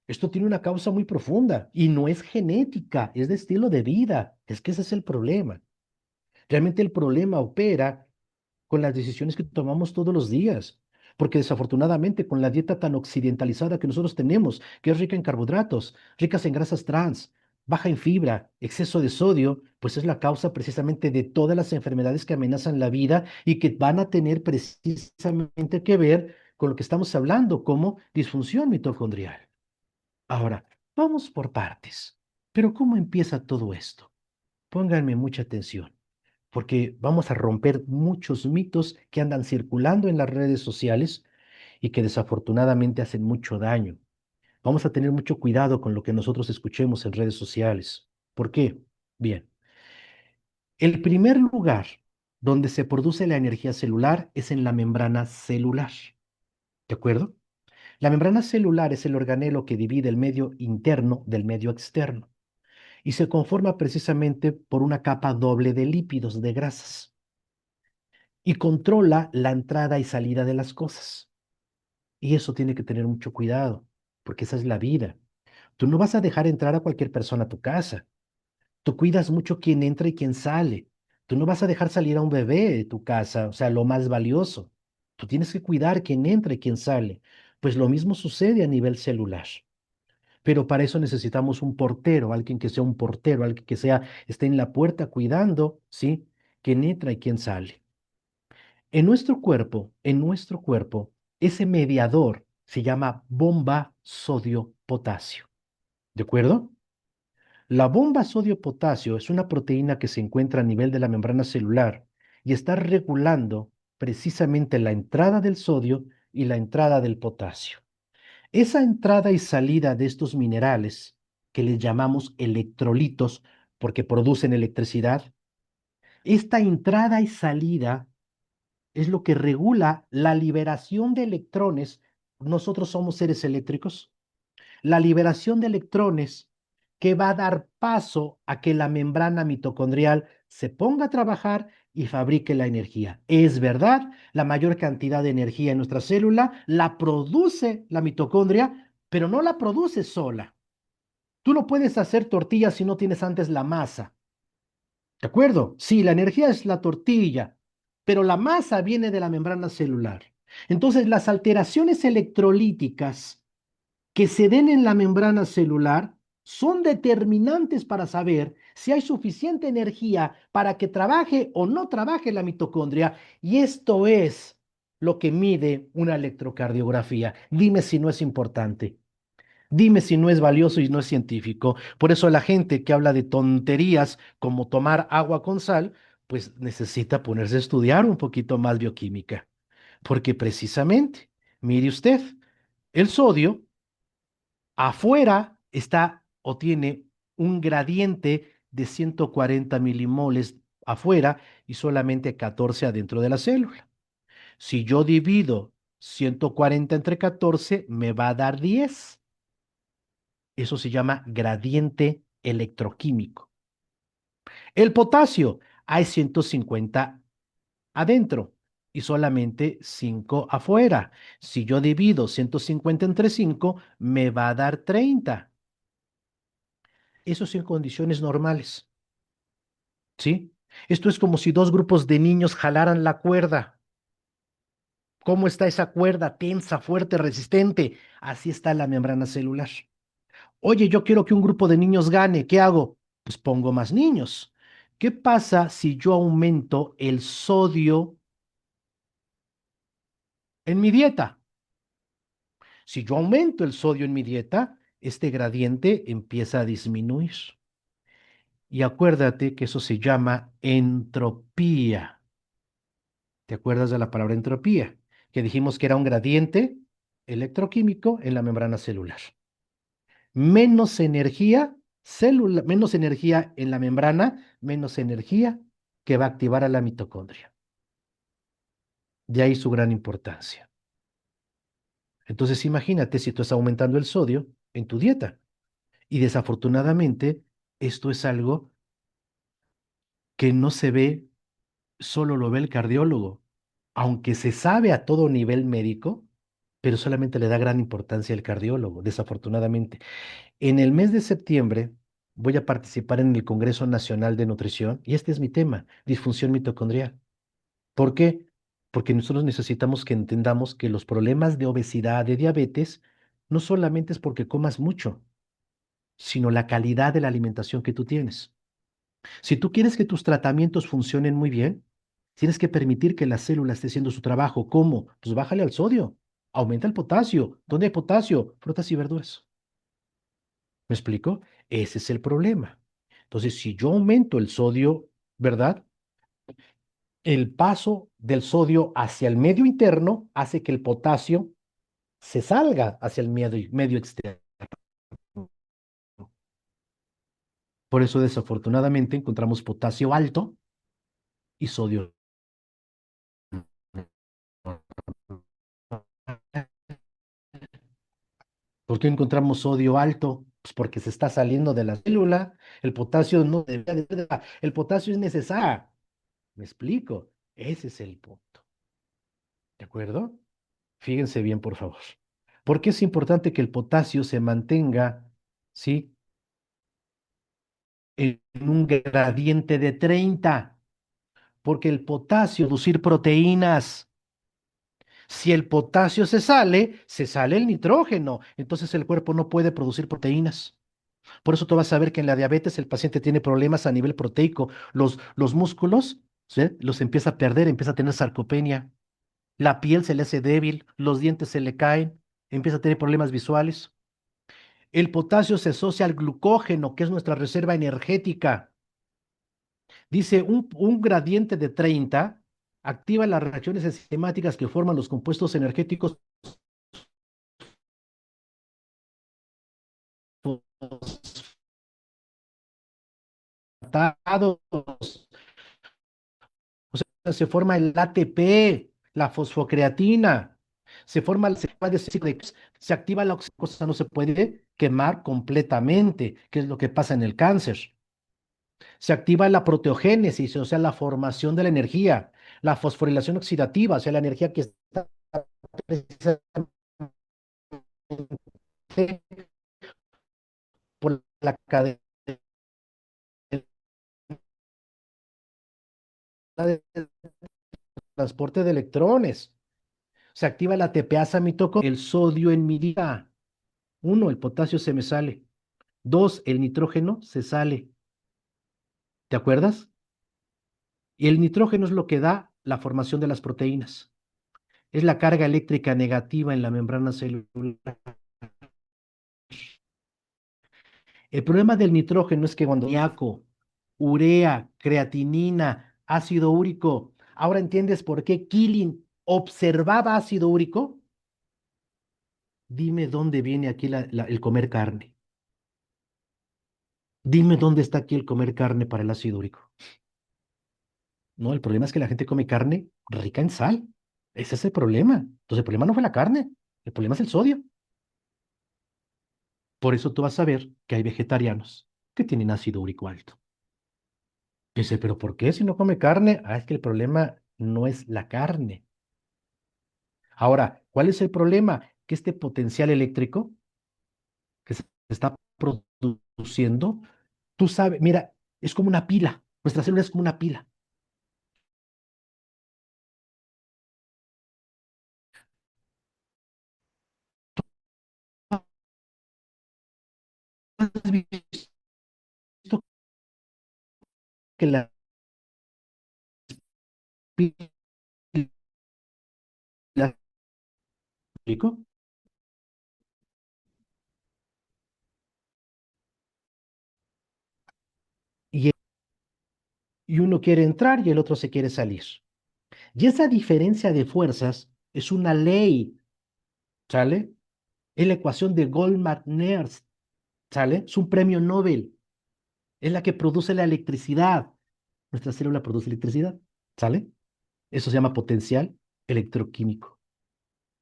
esto tiene una causa muy profunda y no es genética, es de estilo de vida. Es que ese es el problema. Realmente el problema opera con las decisiones que tomamos todos los días. Porque desafortunadamente con la dieta tan occidentalizada que nosotros tenemos, que es rica en carbohidratos, ricas en grasas trans, baja en fibra, exceso de sodio, pues es la causa precisamente de todas las enfermedades que amenazan la vida y que van a tener precisamente que ver con lo que estamos hablando como disfunción mitocondrial. Ahora, vamos por partes. Pero ¿cómo empieza todo esto? Pónganme mucha atención porque vamos a romper muchos mitos que andan circulando en las redes sociales y que desafortunadamente hacen mucho daño. Vamos a tener mucho cuidado con lo que nosotros escuchemos en redes sociales. ¿Por qué? Bien, el primer lugar donde se produce la energía celular es en la membrana celular. ¿De acuerdo? La membrana celular es el organelo que divide el medio interno del medio externo y se conforma precisamente por una capa doble de lípidos, de grasas, y controla la entrada y salida de las cosas. Y eso tiene que tener mucho cuidado, porque esa es la vida. Tú no vas a dejar entrar a cualquier persona a tu casa. Tú cuidas mucho quién entra y quién sale. Tú no vas a dejar salir a un bebé de tu casa, o sea, lo más valioso. Tú tienes que cuidar quién entra y quién sale. Pues lo mismo sucede a nivel celular. Pero para eso necesitamos un portero, alguien que sea un portero, alguien que sea, esté en la puerta cuidando, ¿sí? Quién entra y quién sale. En nuestro cuerpo, ese mediador se llama bomba sodio-potasio. ¿De acuerdo? La bomba sodio-potasio es una proteína que se encuentra a nivel de la membrana celular y está regulando precisamente la entrada del sodio y la entrada del potasio. Esa entrada y salida de estos minerales, que les llamamos electrolitos porque producen electricidad, esta entrada y salida es lo que regula la liberación de electrones. Nosotros somos seres eléctricos. La liberación de electrones que va a dar paso a que la membrana mitocondrial se ponga a trabajar y fabrique la energía. Es verdad, la mayor cantidad de energía en nuestra célula la produce la mitocondria, pero no la produce sola. Tú no puedes hacer tortillas si no tienes antes la masa. ¿De acuerdo? Sí, la energía es la tortilla, pero la masa viene de la membrana celular. Entonces, las alteraciones electrolíticas que se den en la membrana celular son determinantes para saber si hay suficiente energía para que trabaje o no trabaje la mitocondria, y esto es lo que mide una electrocardiografía. Dime si no es importante. Dime si no es valioso y no es científico. Por eso la gente que habla de tonterías como tomar agua con sal, pues necesita ponerse a estudiar un poquito más bioquímica. Porque precisamente, mire usted, el sodio afuera está o tiene un gradiente de 140 milimoles afuera y solamente 14 adentro de la célula. Si yo divido 140 entre 14, me va a dar 10. Eso se llama gradiente electroquímico. El potasio, hay 150 adentro y solamente 5 afuera. Si yo divido 150 entre 5, me va a dar 30. Eso es en condiciones normales, ¿sí? Esto es como si dos grupos de niños jalaran la cuerda. ¿Cómo está esa cuerda? Tensa, fuerte, resistente. Así está la membrana celular. Oye, yo quiero que un grupo de niños gane. ¿Qué hago? Pues pongo más niños. ¿Qué pasa si yo aumento el sodio en mi dieta? Si yo aumento el sodio en mi dieta, este gradiente empieza a disminuir. Y acuérdate que eso se llama entropía. ¿Te acuerdas de la palabra entropía? Que dijimos que era un gradiente electroquímico en la membrana celular. Menos energía en la membrana, menos energía que va a activar a la mitocondria. De ahí su gran importancia. Entonces imagínate si tú estás aumentando el sodio en tu dieta. Y desafortunadamente, esto es algo que no se ve, solo lo ve el cardiólogo, aunque se sabe a todo nivel médico, pero solamente le da gran importancia el cardiólogo, desafortunadamente. En el mes de septiembre voy a participar en el Congreso Nacional de Nutrición y este es mi tema, disfunción mitocondrial. ¿Por qué? Porque nosotros necesitamos que entendamos que los problemas de obesidad, de diabetes, no solamente es porque comas mucho, sino la calidad de la alimentación que tú tienes. Si tú quieres que tus tratamientos funcionen muy bien, tienes que permitir que la célula esté haciendo su trabajo. ¿Cómo? Pues bájale al sodio, aumenta el potasio. ¿Dónde hay potasio? Frutas y verduras. ¿Me explico? Ese es el problema. Entonces, si yo aumento el sodio, ¿verdad? El paso del sodio hacia el medio interno hace que el potasio se salga hacia el medio externo. Por eso, desafortunadamente, encontramos potasio alto y sodio. ¿Por qué encontramos sodio alto? Pues porque se está saliendo de la célula. El potasio no debería de... El potasio es necesario. ¿Me explico? Ese es el punto. ¿De acuerdo? Fíjense bien, por favor. ¿Por qué es importante que el potasio se mantenga, sí, en un gradiente de 30? Porque el potasio producir proteínas. Si el potasio se sale el nitrógeno. Entonces el cuerpo no puede producir proteínas. Por eso tú vas a ver que en la diabetes el paciente tiene problemas a nivel proteico. Los músculos, ¿sí? Los empieza a perder, empieza a tener sarcopenia. La piel se le hace débil, los dientes se le caen, empieza a tener problemas visuales. El potasio se asocia al glucógeno, que es nuestra reserva energética. Dice, un gradiente de 30 activa las reacciones enzimáticas que forman los compuestos energéticos fosfatados. O sea, se forma el ATP, la fosfocreatina, se activa la oxidación, no se puede quemar completamente, que es lo que pasa en el cáncer. Se activa la proteogénesis, o sea, la formación de la energía, la fosforilación oxidativa, o sea, la energía que está precisamente por la cadena de transporte de electrones. Se activa la tepeasa mitocondrial, el sodio en mi día. Uno, el potasio se me sale. Dos, el nitrógeno se sale. ¿Te acuerdas? Y el nitrógeno es lo que da la formación de las proteínas. Es la carga eléctrica negativa en la membrana celular. El problema del nitrógeno es que cuando amoníaco, urea, creatinina, ácido úrico, ahora entiendes por qué Killing observaba ácido úrico. Dime dónde viene aquí el comer carne. Dime dónde está aquí el comer carne para el ácido úrico. No, el problema es que la gente come carne rica en sal. Ese es el problema. Entonces, el problema no fue la carne, el problema es el sodio. Por eso tú vas a ver que hay vegetarianos que tienen ácido úrico alto. Dice, pero ¿por qué si no come carne? Ah, es que el problema no es la carne. Ahora, ¿cuál es el problema? Que este potencial eléctrico que se está produciendo, tú sabes, mira, es como una pila. Nuestra célula es como una pila. ¿Has visto que la pila ¿explico? Y, y uno quiere entrar y el otro se quiere salir. Y esa diferencia de fuerzas es una ley, ¿sale? Es la ecuación de Goldman-Nernst, ¿sale? Es un premio Nobel, es la que produce la electricidad. Nuestra célula produce electricidad, ¿sale? Eso se llama potencial electroquímico.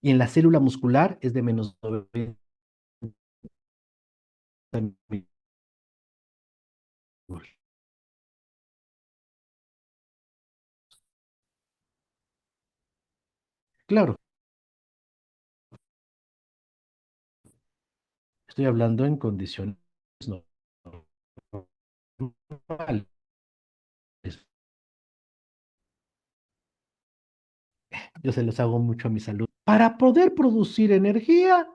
Y en la célula muscular es de menos 90 mil. Claro, estoy hablando en condiciones normales. Yo se los hago mucho a mi salud. Para poder producir energía,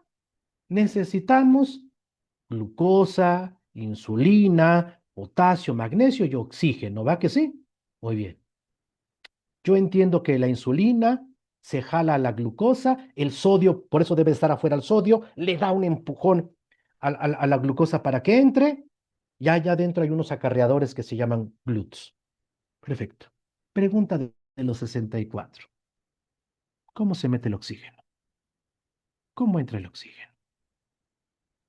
necesitamos glucosa, insulina, potasio, magnesio y oxígeno. ¿Va que sí? Muy bien. Yo entiendo que la insulina se jala a la glucosa, el sodio, por eso debe estar afuera el sodio, le da un empujón a la glucosa para que entre, y allá adentro hay unos acarreadores que se llaman GLUTs. Perfecto. Pregunta de los 64. ¿Cómo se mete el oxígeno? ¿Cómo entra el oxígeno?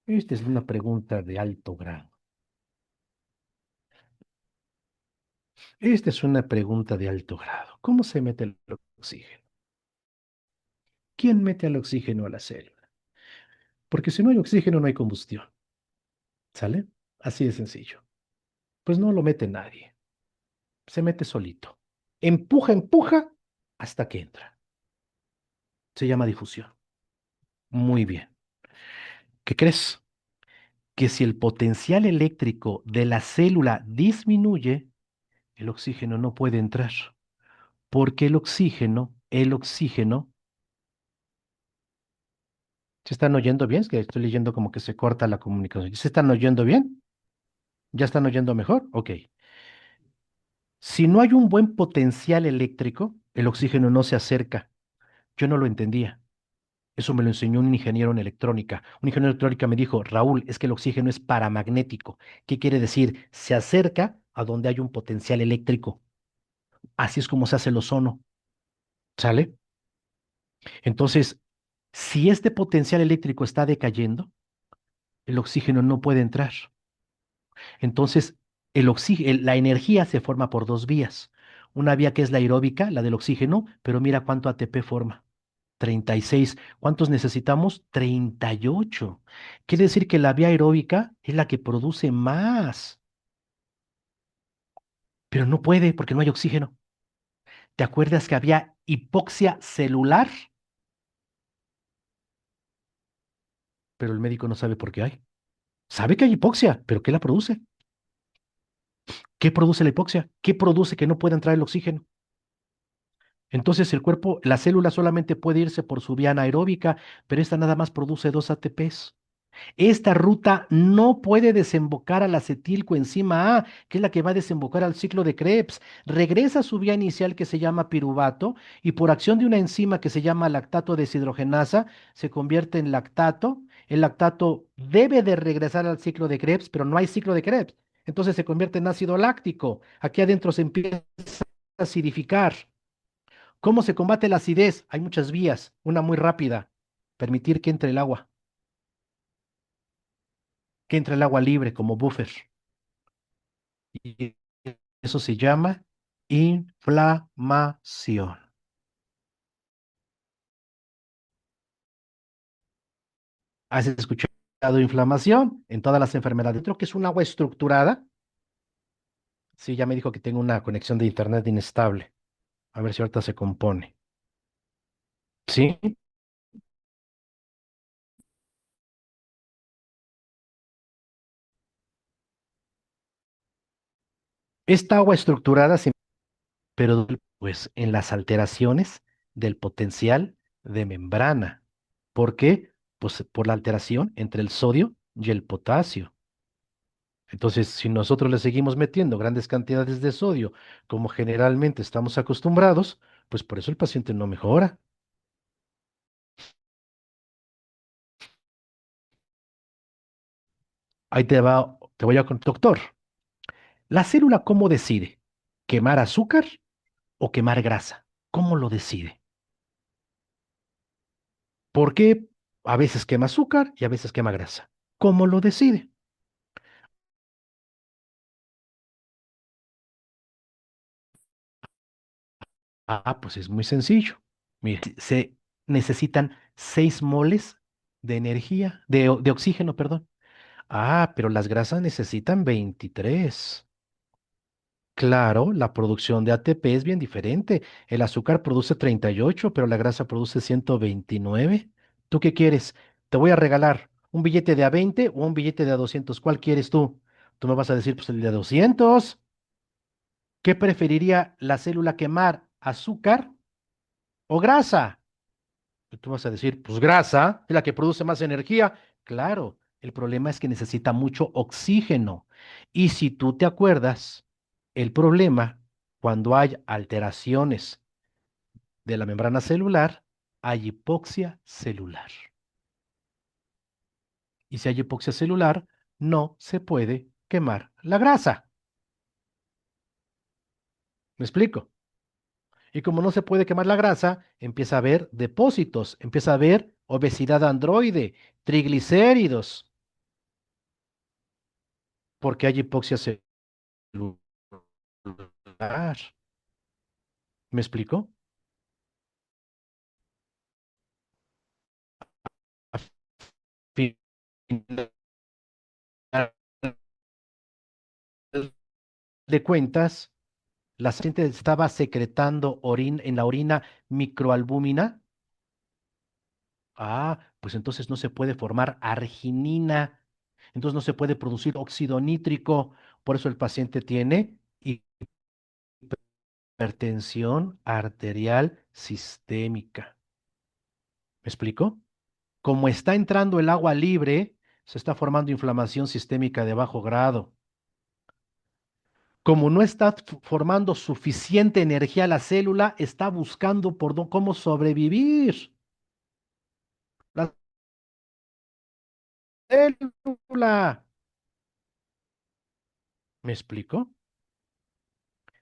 Esta es una pregunta de alto grado. Esta es una pregunta de alto grado. ¿Cómo se mete el oxígeno? ¿Quién mete el oxígeno a la célula? Porque si no hay oxígeno, no hay combustión. ¿Sale? Así de sencillo. Pues no lo mete nadie. Se mete solito. Empuja, empuja hasta que entra. Se llama difusión. Muy bien. ¿Qué crees? Que si el potencial eléctrico de la célula disminuye, el oxígeno no puede entrar. Porque el oxígeno, ¿se están oyendo bien? Es que estoy leyendo como que se corta la comunicación. ¿Se están oyendo bien? ¿Ya están oyendo mejor? Ok. Si no hay un buen potencial eléctrico, el oxígeno no se acerca. Yo no lo entendía. Eso me lo enseñó un ingeniero en electrónica. Un ingeniero en electrónica me dijo, Raúl, es que el oxígeno es paramagnético. ¿Qué quiere decir? Se acerca a donde hay un potencial eléctrico. Así es como se hace el ozono. ¿Sale? Entonces, si este potencial eléctrico está decayendo, el oxígeno no puede entrar. Entonces, la energía se forma por dos vías. Una vía que es la aeróbica, la del oxígeno, pero mira cuánto ATP forma. 36. ¿Cuántos necesitamos? 38. Quiere decir que la vía aeróbica es la que produce más, pero no puede porque no hay oxígeno. ¿Te acuerdas que había hipoxia celular? Pero el médico no sabe por qué hay. Sabe que hay hipoxia, pero ¿qué la produce? ¿Qué produce la hipoxia? ¿Qué produce que no pueda entrar el oxígeno? Entonces el cuerpo, la célula solamente puede irse por su vía anaeróbica, pero esta nada más produce 2 ATPs. Esta ruta no puede desembocar a la acetilcoenzima A, que es la que va a desembocar al ciclo de Krebs. Regresa a su vía inicial que se llama piruvato y por acción de una enzima que se llama lactato deshidrogenasa se convierte en lactato. El lactato debe de regresar al ciclo de Krebs, pero no hay ciclo de Krebs. Entonces se convierte en ácido láctico. Aquí adentro se empieza a acidificar. ¿Cómo se combate la acidez? Hay muchas vías. Una muy rápida, permitir que entre el agua, que entre el agua libre como buffer. Y eso se llama inflamación. ¿Has escuchado inflamación en todas las enfermedades? Creo que es un agua estructurada. Sí, ya me dijo que tengo una conexión de internet inestable. A ver si ahorita se compone. Sí, Esta agua estructurada se pero pues en las alteraciones del potencial de membrana. ¿Por qué? Pues por la alteración entre el sodio y el potasio. Entonces, si nosotros le seguimos metiendo grandes cantidades de sodio, como generalmente estamos acostumbrados, pues por eso el paciente no mejora. Ahí te voy a con doctor. ¿La célula cómo decide? ¿Quemar azúcar o quemar grasa? ¿Cómo lo decide? ¿Por qué a veces quema azúcar y a veces quema grasa? ¿Cómo lo decide? Pues es muy sencillo. Mire, se necesitan 6 moles de energía, de oxígeno, perdón. Pero las grasas necesitan 23. Claro, la producción de ATP es bien diferente. El azúcar produce 38, pero la grasa produce 129. ¿Tú qué quieres? Te voy a regalar un billete de A 20 o un billete de A 200. ¿Cuál quieres tú? Tú me vas a decir, pues el de 200. ¿Qué preferiría la célula quemar? ¿Azúcar o grasa? Y tú vas a decir, pues grasa es la que produce más energía. Claro, el problema es que necesita mucho oxígeno. Y si tú te acuerdas, el problema, cuando hay alteraciones de la membrana celular, hay hipoxia celular. Y si hay hipoxia celular, no se puede quemar la grasa. ¿Me explico? Y como no se puede quemar la grasa, empieza a haber depósitos, empieza a haber obesidad androide, triglicéridos, porque hay hipoxia celular. ¿Me explico? A fin de cuentas, la gente estaba secretando en la orina microalbúmina. Pues entonces no se puede formar arginina, entonces no se puede producir óxido nítrico, por eso el paciente tiene hipertensión arterial sistémica. ¿Me explico? Como está entrando el agua libre, se está formando inflamación sistémica de bajo grado. Como no está formando suficiente energía la célula, está buscando cómo sobrevivir. La célula. ¿Me explico?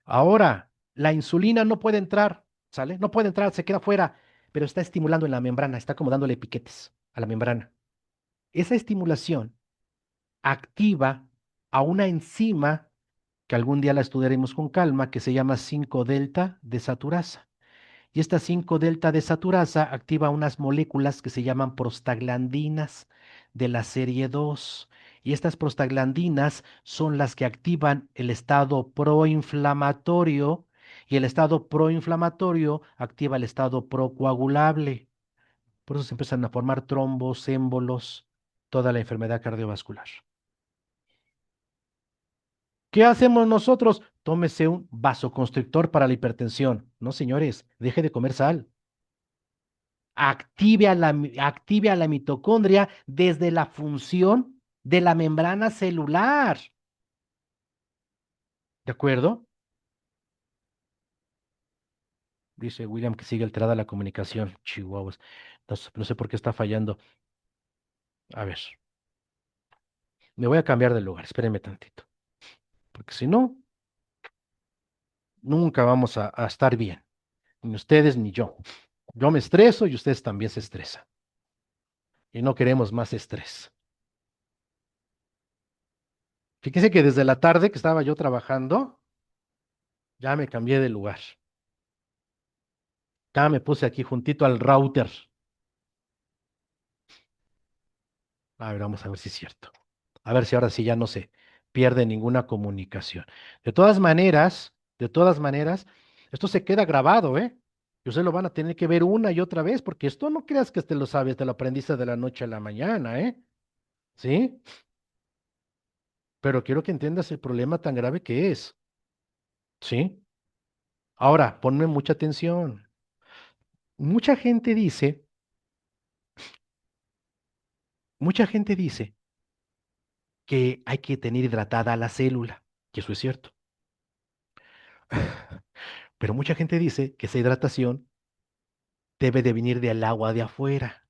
Ahora, la insulina no puede entrar, ¿sale? No puede entrar, se queda fuera, pero está estimulando en la membrana, está como dándole piquetes a la membrana. Esa estimulación activa a una enzima que algún día la estudiaremos con calma, que se llama 5-delta desaturasa. Y esta 5-delta desaturasa activa unas moléculas que se llaman prostaglandinas de la serie 2. Y estas prostaglandinas son las que activan el estado proinflamatorio y el estado proinflamatorio activa el estado procoagulable. Por eso se empiezan a formar trombos, émbolos, toda la enfermedad cardiovascular. ¿Qué hacemos nosotros? Tómese un vasoconstrictor para la hipertensión. No, señores, deje de comer sal. Active a la mitocondria desde la función de la membrana celular. ¿De acuerdo? Dice William que sigue alterada la comunicación. Chihuahuas. No sé por qué está fallando. A ver, me voy a cambiar de lugar. Espérenme tantito. Porque si no, nunca vamos a estar bien. Ni ustedes ni yo. Yo me estreso y ustedes también se estresan. Y no queremos más estrés. Fíjense que desde la tarde que estaba yo trabajando, ya me cambié de lugar. Ya me puse aquí juntito al router. A ver, vamos a ver si es cierto. A ver si ahora sí ya no se pierde ninguna comunicación. De todas maneras, esto se queda grabado, ¿eh? Y ustedes lo van a tener que ver una y otra vez, porque esto no creas que te lo sabes, te lo aprendiste de la noche a la mañana, ¿eh? ¿Sí? Pero quiero que entiendas el problema tan grave que es. ¿sí? Ahora, ponme mucha atención. Mucha gente dice, mucha gente dice que hay que tener hidratada la célula, que eso es cierto. Pero mucha gente dice que esa hidratación debe de venir del agua de afuera.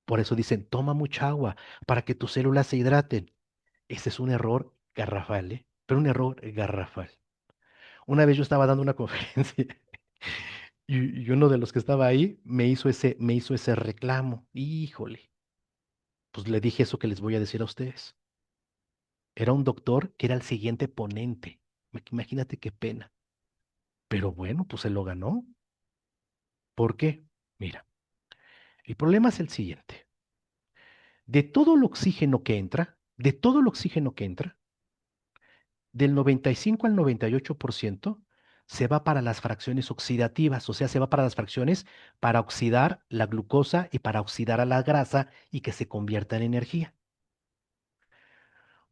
Por eso dicen, toma mucha agua para que tus células se hidraten. Ese es un error garrafal, ¿eh? Pero un error garrafal. Una vez yo estaba dando una conferencia y uno de los que estaba ahí me hizo ese reclamo. Híjole, pues le dije eso que les voy a decir a ustedes. Era un doctor que era el siguiente ponente. Imagínate qué pena. Pero bueno, pues se lo ganó. ¿Por qué? Mira, el problema es el siguiente. De todo el oxígeno que entra, de todo el oxígeno que entra, del 95 al 98% se va para las fracciones oxidativas, o sea, se va para las fracciones para oxidar la glucosa y para oxidar a la grasa y que se convierta en energía.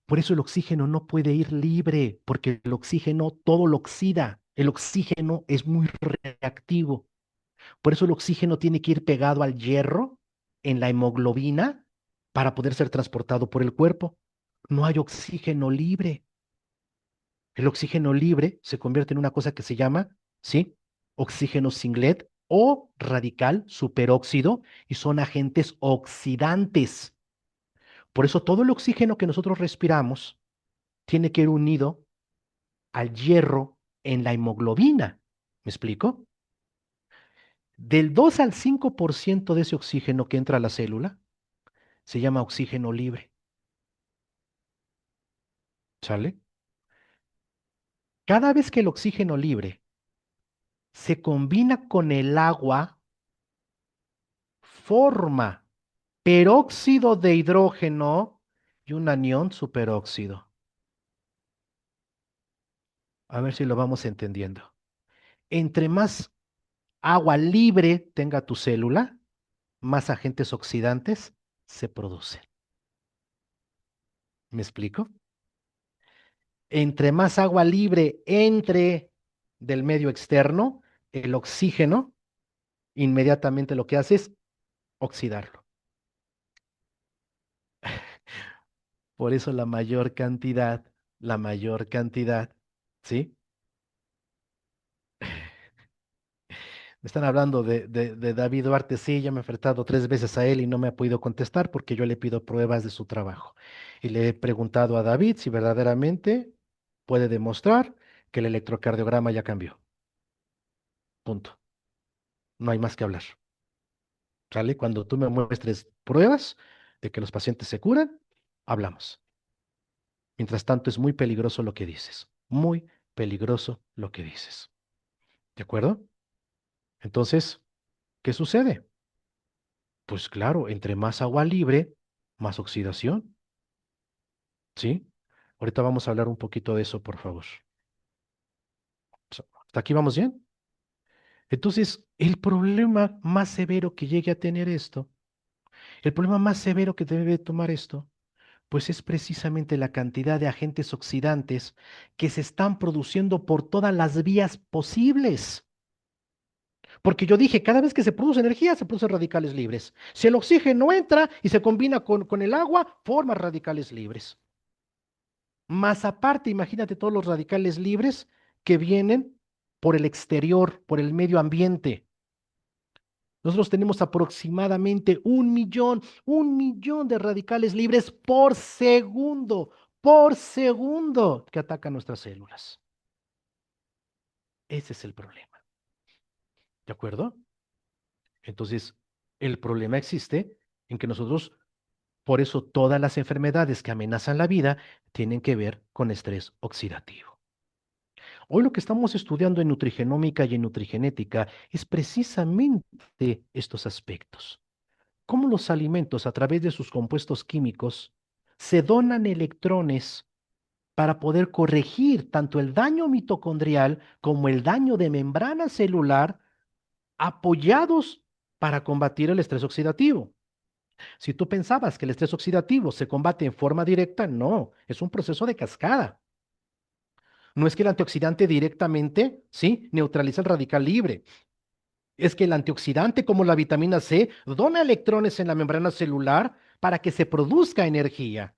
Por eso el oxígeno no puede ir libre, porque el oxígeno todo lo oxida. El oxígeno es muy reactivo. Por eso el oxígeno tiene que ir pegado al hierro en la hemoglobina para poder ser transportado por el cuerpo. No hay oxígeno libre. El oxígeno libre se convierte en una cosa que se llama, ¿sí? Oxígeno singlet o radical superóxido y son agentes oxidantes. Por eso todo el oxígeno que nosotros respiramos tiene que ir unido al hierro en la hemoglobina. ¿Me explico? Del 2 al 5% de ese oxígeno que entra a la célula se llama oxígeno libre. ¿Sale? Cada vez que el oxígeno libre se combina con el agua, forma peróxido de hidrógeno y un anión superóxido. A ver si lo vamos entendiendo. Entre más agua libre tenga tu célula, más agentes oxidantes se producen. ¿Me explico? Entre más agua libre entre del medio externo, el oxígeno inmediatamente lo que hace es oxidarlo. Por eso la mayor cantidad, ¿sí? Me están hablando de David Duarte. Sí, ya me he enfrentado 3 veces a él y no me ha podido contestar porque yo le pido pruebas de su trabajo. Y le he preguntado a David si verdaderamente puede demostrar que el electrocardiograma ya cambió. Punto. No hay más que hablar. ¿Sale? Cuando tú me muestres pruebas de que los pacientes se curan, hablamos. Mientras tanto, es muy peligroso lo que dices. Muy peligroso lo que dices. ¿De acuerdo? Entonces, ¿qué sucede? Pues claro, entre más agua libre, más oxidación, ¿sí? Ahorita vamos a hablar un poquito de eso, por favor. ¿Hasta aquí vamos bien? Entonces, el problema más severo que llegue a tener esto, el problema más severo que debe tomar esto, pues es precisamente la cantidad de agentes oxidantes que se están produciendo por todas las vías posibles. Porque yo dije, cada vez que se produce energía, se producen radicales libres. Si el oxígeno entra y se combina con el agua, forma radicales libres. Más aparte, imagínate todos los radicales libres que vienen por el exterior, por el medio ambiente. Nosotros tenemos aproximadamente un millón de radicales libres por segundo que atacan nuestras células. Ese es el problema. ¿De acuerdo? Entonces, el problema existe en que nosotros, por eso todas las enfermedades que amenazan la vida tienen que ver con estrés oxidativo. Hoy lo que estamos estudiando en nutrigenómica y en nutrigenética es precisamente estos aspectos. Cómo los alimentos a través de sus compuestos químicos se donan electrones para poder corregir tanto el daño mitocondrial como el daño de membrana celular apoyados para combatir el estrés oxidativo. Si tú pensabas que el estrés oxidativo se combate en forma directa, no, es un proceso de cascada. No es que el antioxidante directamente, ¿sí? Neutraliza el radical libre. Es que el antioxidante, como la vitamina C, dona electrones en la membrana celular para que se produzca energía.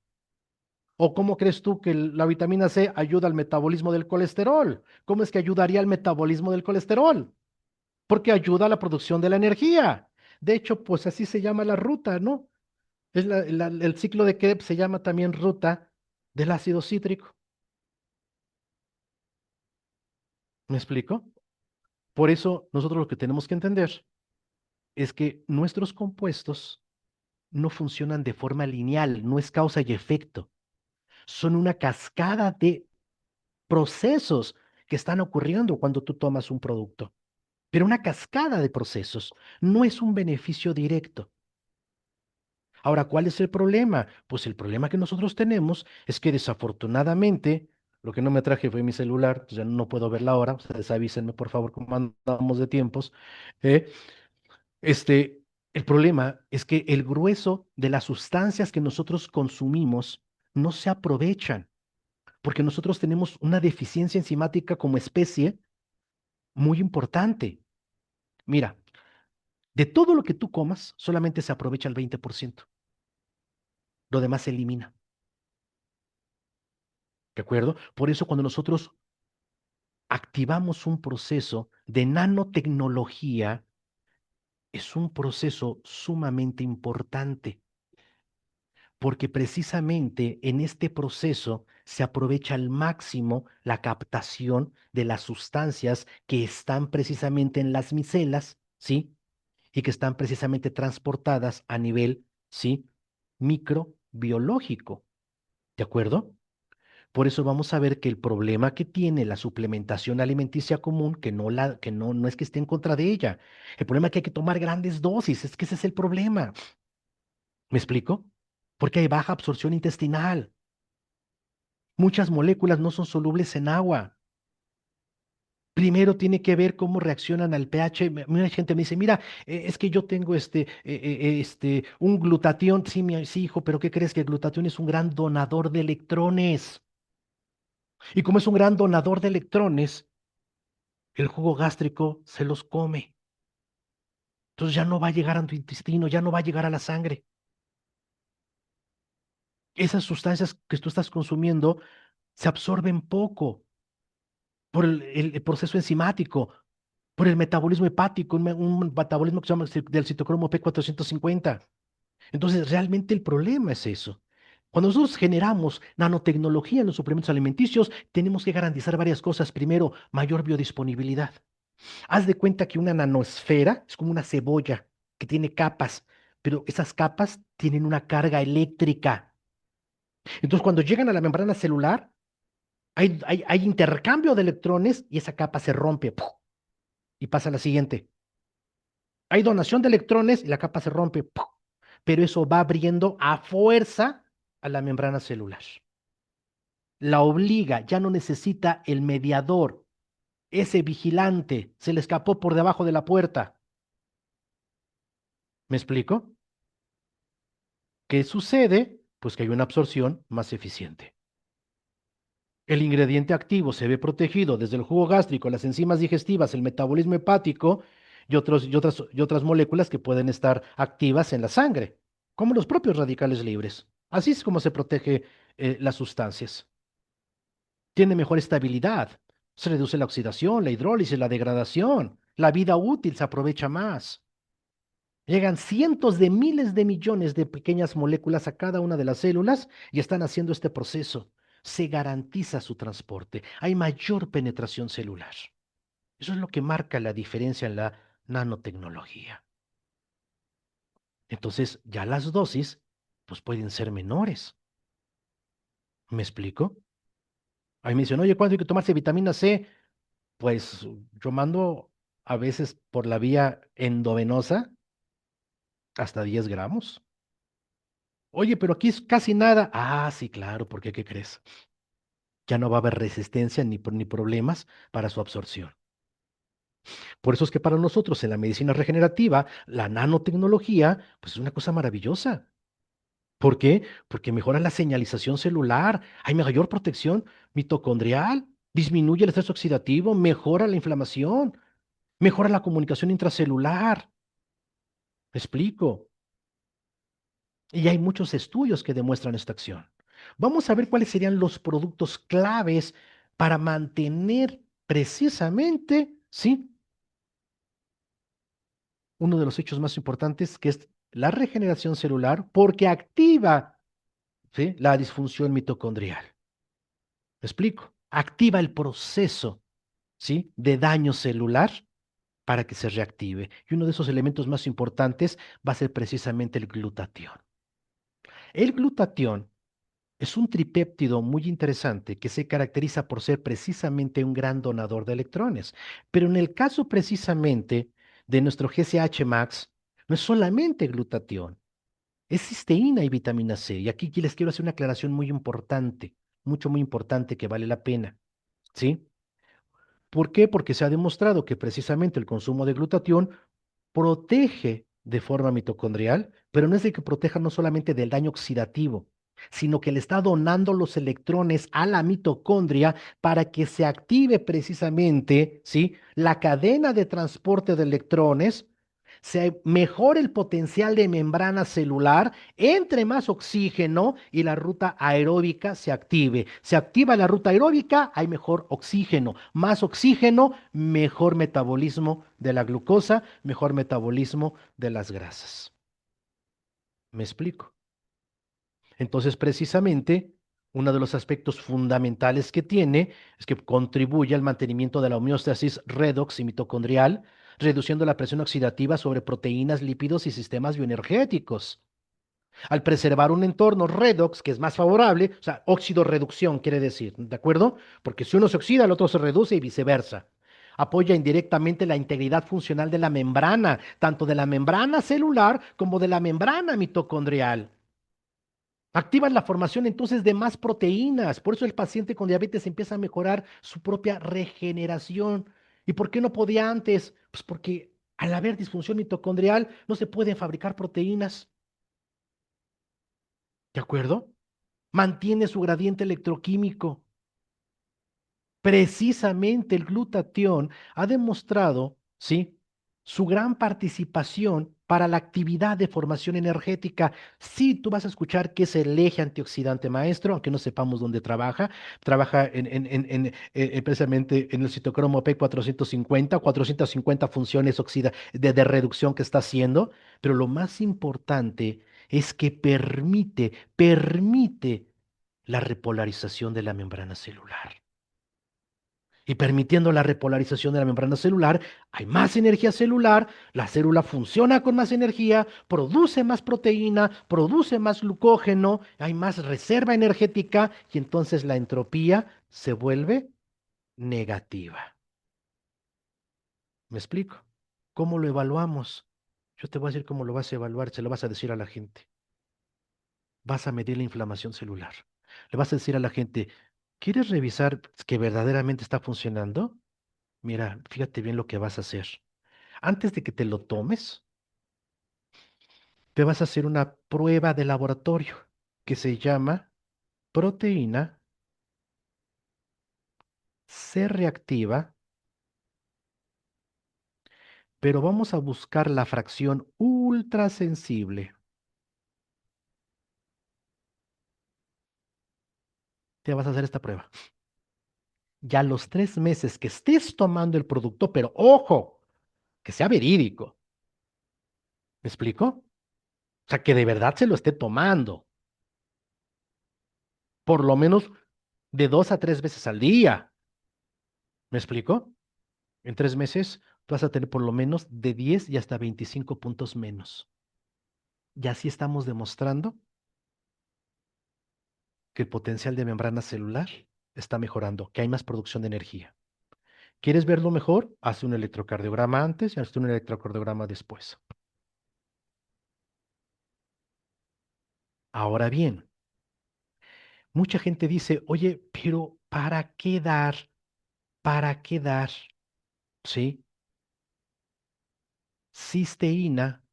¿O cómo crees tú que la vitamina C ayuda al metabolismo del colesterol? ¿Cómo es que ayudaría al metabolismo del colesterol? Porque ayuda a la producción de la energía. De hecho, pues así se llama la ruta, ¿no? El ciclo de Krebs se llama también ruta del ácido cítrico. ¿Me explico? Por eso nosotros lo que tenemos que entender es que nuestros compuestos no funcionan de forma lineal, no es causa y efecto. Son una cascada de procesos que están ocurriendo cuando tú tomas un producto. Pero una cascada de procesos no es un beneficio directo. Ahora, ¿cuál es el problema? Pues el problema que nosotros tenemos es que desafortunadamente, lo que no me traje fue mi celular, pues ya no puedo ver la hora, ustedes avísenme por favor cómo andamos de tiempos. eh, este, el problema es que el grueso de las sustancias que nosotros consumimos no se aprovechan, porque nosotros tenemos una deficiencia enzimática como especie muy importante. Mira, de todo lo que tú comas, solamente se aprovecha el 20%. Lo demás se elimina. ¿De acuerdo? Por eso cuando nosotros activamos un proceso de nanotecnología, es un proceso sumamente importante, porque precisamente en este proceso se aprovecha al máximo la captación de las sustancias que están precisamente en las micelas, ¿sí? Y que están precisamente transportadas a nivel, ¿sí? Microbiológico, ¿de acuerdo? Por eso vamos a ver que el problema que tiene la suplementación alimenticia común, que no es que esté en contra de ella, el problema es que hay que tomar grandes dosis, es que ese es el problema. ¿Me explico? Porque hay baja absorción intestinal. Muchas moléculas no son solubles en agua. Primero tiene que ver cómo reaccionan al pH. Mucha gente me dice, mira, es que yo tengo un glutatión. Sí, sí, hijo, pero ¿qué crees? Que el glutatión es un gran donador de electrones. Y como es un gran donador de electrones, el jugo gástrico se los come. Entonces ya no va a llegar a tu intestino, ya no va a llegar a la sangre. Esas sustancias que tú estás consumiendo se absorben poco por el proceso enzimático, por el metabolismo hepático, un metabolismo que se llama del citocromo P450. Entonces, realmente el problema es eso. Cuando nosotros generamos nanotecnología en los suplementos alimenticios, tenemos que garantizar varias cosas. Primero, mayor biodisponibilidad. Haz de cuenta que una nanosfera es como una cebolla que tiene capas, pero esas capas tienen una carga eléctrica. Entonces, cuando llegan a la membrana celular, hay intercambio de electrones y esa capa se rompe ¡puf! Y pasa a la siguiente. Hay donación de electrones y la capa se rompe, ¡puf! Pero eso va abriendo a fuerza a la membrana celular. La obliga, ya no necesita el mediador, ese vigilante, se le escapó por debajo de la puerta. ¿Me explico? ¿Qué sucede? Pues que hay una absorción más eficiente. El ingrediente activo se ve protegido desde el jugo gástrico, las enzimas digestivas, el metabolismo hepático y otras moléculas que pueden estar activas en la sangre, como los propios radicales libres. Así es como se protege las sustancias. Tiene mejor estabilidad. Se reduce la oxidación, la hidrólisis, la degradación. La vida útil se aprovecha más. Llegan cientos de miles de millones de pequeñas moléculas a cada una de las células y están haciendo este proceso. Se garantiza su transporte. Hay mayor penetración celular. Eso es lo que marca la diferencia en la nanotecnología. Entonces, ya las dosis, pues pueden ser menores. ¿Me explico? Ahí me dicen, oye, ¿cuánto hay que tomarse vitamina C? Pues yo mando a veces por la vía endovenosa hasta 10 gramos. Oye, pero aquí es casi nada. Ah, sí, claro, porque ¿qué crees? Ya no va a haber resistencia ni problemas para su absorción. Por eso es que para nosotros en la medicina regenerativa, la nanotecnología, pues es una cosa maravillosa. ¿Por qué? Porque mejora la señalización celular, hay mayor protección mitocondrial. disminuye el estrés oxidativo, mejora la inflamación, mejora la comunicación intracelular. ¿Me explico? Y hay muchos estudios que demuestran esta acción. Vamos a ver cuáles serían los productos claves para mantener precisamente, ¿sí? Uno de los hechos más importantes que es la regeneración celular porque activa, ¿sí? La disfunción mitocondrial. ¿Me explico? Activa el proceso, ¿sí? De daño celular para que se reactive. Y uno de esos elementos más importantes va a ser precisamente el glutatión. El glutatión es un tripéptido muy interesante que se caracteriza por ser precisamente un gran donador de electrones. Pero en el caso precisamente de nuestro GCH Max, no es solamente glutatión, es cisteína y vitamina C. Y aquí les quiero hacer una aclaración muy importante, mucho, muy importante que vale la pena. ¿Sí? ¿Por qué? Porque se ha demostrado que precisamente el consumo de glutatión protege de forma mitocondrial, pero no es de que proteja no solamente del daño oxidativo, sino que le está donando los electrones a la mitocondria para que se active precisamente, ¿sí? La cadena de transporte de electrones, se mejore el potencial de membrana celular, entre más oxígeno y la ruta aeróbica se active. Se activa la ruta aeróbica, hay mejor oxígeno. Más oxígeno, mejor metabolismo de la glucosa, mejor metabolismo de las grasas. ¿Me explico? Entonces, precisamente, uno de los aspectos fundamentales que tiene es que contribuye al mantenimiento de la homeostasis redox y mitocondrial, reduciendo la presión oxidativa sobre proteínas, lípidos y sistemas bioenergéticos. Al preservar un entorno redox, que es más favorable, o sea, óxido reducción quiere decir, ¿de acuerdo? Porque si uno se oxida, el otro se reduce y viceversa. Apoya indirectamente la integridad funcional de la membrana, tanto de la membrana celular como de la membrana mitocondrial. Activan la formación entonces de más proteínas. Por eso el paciente con diabetes empieza a mejorar su propia regeneración. ¿Y por qué no podía antes? Pues porque al haber disfunción mitocondrial no se pueden fabricar proteínas. ¿De acuerdo? Mantiene su gradiente electroquímico. Precisamente el glutatión ha demostrado, ¿sí? Su gran participación para la actividad de formación energética. Sí, tú vas a escuchar que es el eje antioxidante maestro, aunque no sepamos dónde trabaja. Trabaja precisamente en el citocromo P450, 450 funciones de reducción que está haciendo, pero lo más importante es que permite la repolarización de la membrana celular. Y permitiendo la repolarización de la membrana celular, hay más energía celular, la célula funciona con más energía, produce más proteína, produce más glucógeno, hay más reserva energética y entonces la entropía se vuelve negativa. ¿Me explico? ¿Cómo lo evaluamos? Yo te voy a decir cómo lo vas a evaluar, se lo vas a decir a la gente. Vas a medir la inflamación celular. Le vas a decir a la gente, ¿quieres revisar que verdaderamente está funcionando? Mira, fíjate bien lo que vas a hacer. Antes de que te lo tomes, te vas a hacer una prueba de laboratorio que se llama proteína C reactiva, pero vamos a buscar la fracción ultrasensible. Te vas a hacer esta prueba. Ya los 3 meses que estés tomando el producto, pero ojo, que sea verídico. ¿Me explico? O sea, que de verdad se lo esté tomando, por lo menos de 2 a 3 veces al día. ¿Me explico? En 3 meses vas a tener por lo menos de 10 y hasta 25 puntos menos. Y así estamos demostrando que el potencial de membrana celular está mejorando, que hay más producción de energía. ¿Quieres verlo mejor? Haz un electrocardiograma antes y haz un electrocardiograma después. Ahora bien, mucha gente dice, oye, pero ¿para qué dar? ¿Para qué dar? ¿Sí? Cisteína.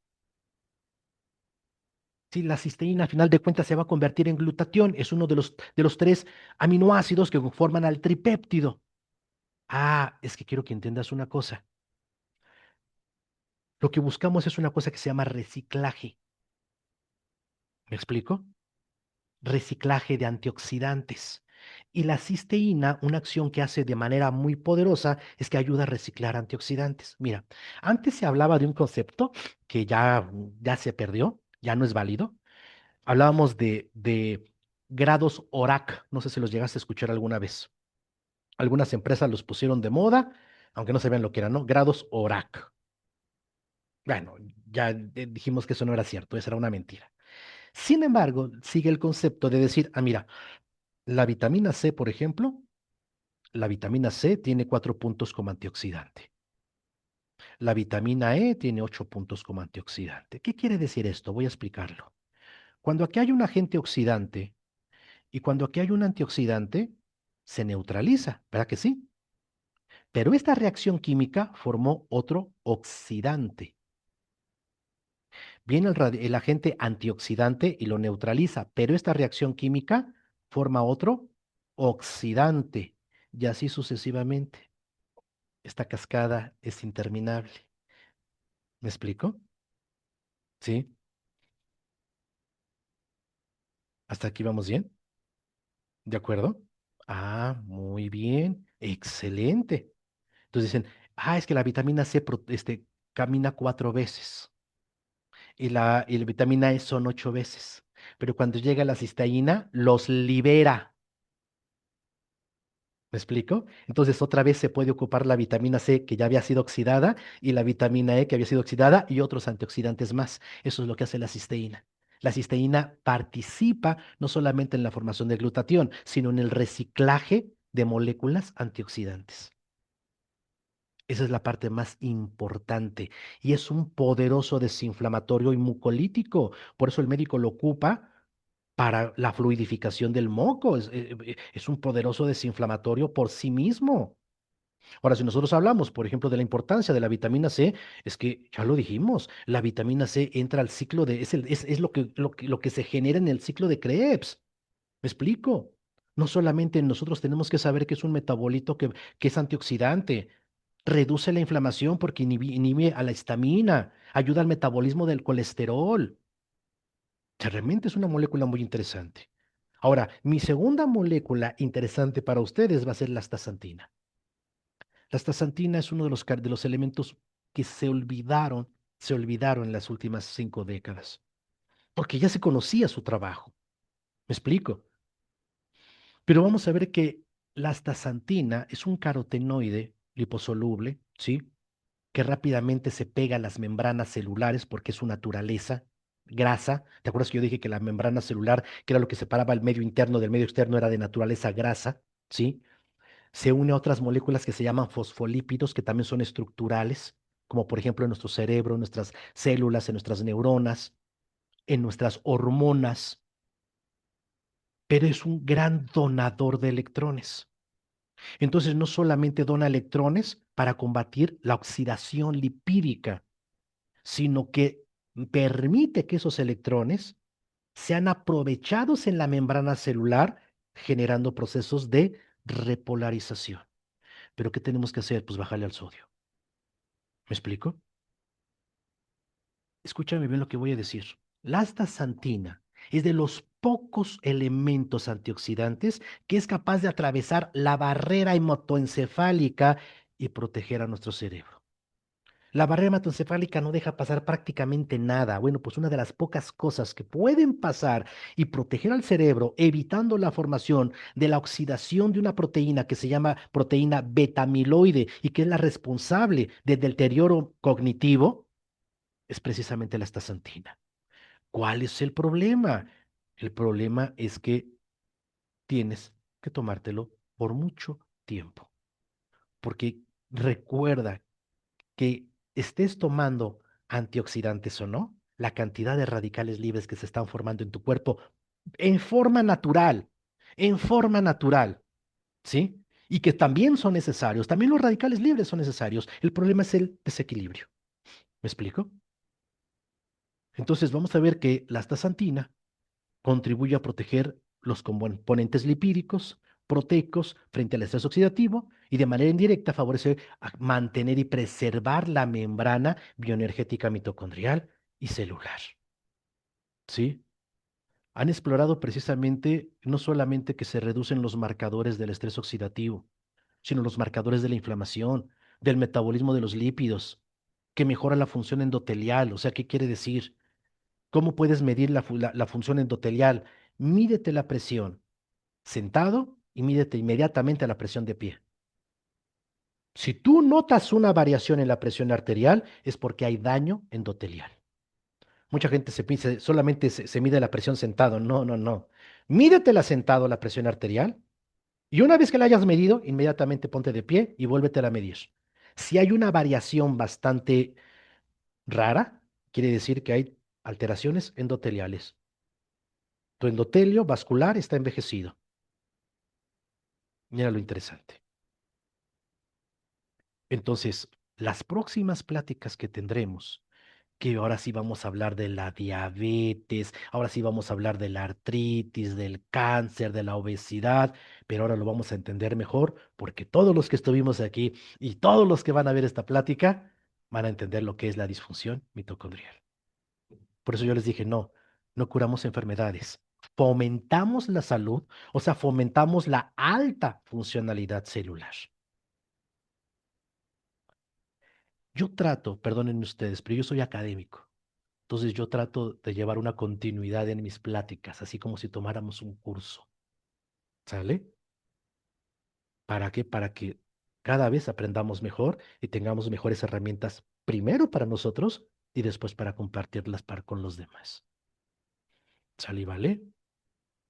Sí, la cisteína, a final de cuentas, se va a convertir en glutatión. Es uno de los 3 aminoácidos que forman al tripéptido. Ah, es que quiero que entiendas una cosa. Lo que buscamos es una cosa que se llama reciclaje. ¿Me explico? Reciclaje de antioxidantes. Y la cisteína, una acción que hace de manera muy poderosa, es que ayuda a reciclar antioxidantes. Mira, antes se hablaba de un concepto que ya se perdió, ya no es válido. Hablábamos de grados ORAC. No sé si los llegaste a escuchar alguna vez. Algunas empresas los pusieron de moda, aunque no sabían lo que eran, ¿no? Grados ORAC. Bueno, ya dijimos que eso no era cierto, esa era una mentira. Sin embargo, sigue el concepto de decir, ah, mira, la vitamina C, por ejemplo, la vitamina C tiene 4 puntos como antioxidante. La vitamina E tiene 8 puntos como antioxidante. ¿Qué quiere decir esto? Voy a explicarlo. Cuando aquí hay un agente oxidante y cuando aquí hay un antioxidante, se neutraliza, ¿verdad que sí? Pero esta reacción química formó otro oxidante. Viene el agente antioxidante y lo neutraliza, pero esta reacción química forma otro oxidante y así sucesivamente. Esta cascada es interminable. ¿Me explico? ¿Sí? ¿Hasta aquí vamos bien? ¿De acuerdo? Ah, muy bien. Excelente. Entonces dicen, ah, es que la vitamina C camina 4 veces y la vitamina E son 8 veces. Pero cuando llega la cisteína, los libera. ¿Me explico? Entonces otra vez se puede ocupar la vitamina C que ya había sido oxidada y la vitamina E que había sido oxidada y otros antioxidantes más. Eso es lo que hace la cisteína. La cisteína participa no solamente en la formación de glutatión, sino en el reciclaje de moléculas antioxidantes. Esa es la parte más importante y es un poderoso desinflamatorio y mucolítico. Por eso el médico lo ocupa para la fluidificación del moco. Es un poderoso desinflamatorio por sí mismo. Ahora, si nosotros hablamos, por ejemplo, de la importancia de la vitamina C, es que ya lo dijimos, la vitamina C entra al ciclo es lo que se genera en el ciclo de Krebs. ¿Me explico? No solamente nosotros tenemos que saber que es un metabolito que es antioxidante, reduce la inflamación porque inhibe a la histamina, ayuda al metabolismo del colesterol. O sea, realmente es una molécula muy interesante. Ahora, mi segunda molécula interesante para ustedes va a ser la astaxantina. La astaxantina es uno de los elementos que se olvidaron en las últimas 5 décadas, porque ya se conocía su trabajo. ¿Me explico? Pero vamos a ver que la astaxantina es un carotenoide liposoluble, ¿sí? Que rápidamente se pega a las membranas celulares porque es su naturaleza, grasa. ¿Te acuerdas que yo dije que la membrana celular, que era lo que separaba el medio interno del medio externo, era de naturaleza grasa? ¿Sí? Se une a otras moléculas que se llaman fosfolípidos, que también son estructurales, como por ejemplo en nuestro cerebro, en nuestras células, en nuestras neuronas, en nuestras hormonas, pero es un gran donador de electrones. Entonces, no solamente dona electrones para combatir la oxidación lipídica, sino que permite que esos electrones sean aprovechados en la membrana celular, generando procesos de repolarización. ¿Pero qué tenemos que hacer? Pues bajarle al sodio. ¿Me explico? Escúchame bien lo que voy a decir. La astaxantina es de los pocos elementos antioxidantes que es capaz de atravesar la barrera hematoencefálica y proteger a nuestro cerebro. La barrera hematoencefálica no deja pasar prácticamente nada. Bueno, pues una de las pocas cosas que pueden pasar y proteger al cerebro, evitando la formación de la oxidación de una proteína que se llama proteína beta-amiloide y que es la responsable del deterioro cognitivo, es precisamente la astaxantina. ¿Cuál es el problema? El problema es que tienes que tomártelo por mucho tiempo, porque recuerda que estés tomando antioxidantes o no, la cantidad de radicales libres que se están formando en tu cuerpo en en forma natural, ¿sí? Y que también son necesarios, también los radicales libres son necesarios. El problema es el desequilibrio. ¿Me explico? Entonces vamos a ver que la astaxantina contribuye a proteger los componentes lipídicos, proteicos frente al estrés oxidativo y de manera indirecta favorece mantener y preservar la membrana bioenergética mitocondrial y celular. ¿Sí? Han explorado precisamente no solamente que se reducen los marcadores del estrés oxidativo, sino los marcadores de la inflamación, del metabolismo de los lípidos, que mejora la función endotelial. O sea, ¿qué quiere decir? ¿Cómo puedes medir la función endotelial? Mídete la presión sentado y mídete inmediatamente la presión de pie. Si tú notas una variación en la presión arterial, es porque hay daño endotelial. Mucha gente solamente se mide la presión sentado. No, no, no. Mídetela sentado la presión arterial y una vez que la hayas medido, inmediatamente ponte de pie y vuélvetela a medir. Si hay una variación bastante rara, quiere decir que hay alteraciones endoteliales. Tu endotelio vascular está envejecido. Mira lo interesante. Entonces, las próximas pláticas que tendremos, que ahora sí vamos a hablar de la diabetes, ahora sí vamos a hablar de la artritis, del cáncer, de la obesidad, pero ahora lo vamos a entender mejor porque todos los que estuvimos aquí y todos los que van a ver esta plática van a entender lo que es la disfunción mitocondrial. Por eso yo les dije, no, no curamos enfermedades, fomentamos la salud, o sea, fomentamos la alta funcionalidad celular. Yo trato, perdónenme ustedes, pero yo soy académico. Entonces yo trato de llevar una continuidad en mis pláticas, así como si tomáramos un curso. ¿Sale? ¿Para qué? Para que cada vez aprendamos mejor y tengamos mejores herramientas, primero para nosotros y después para compartirlas con los demás. ¿Sale y vale?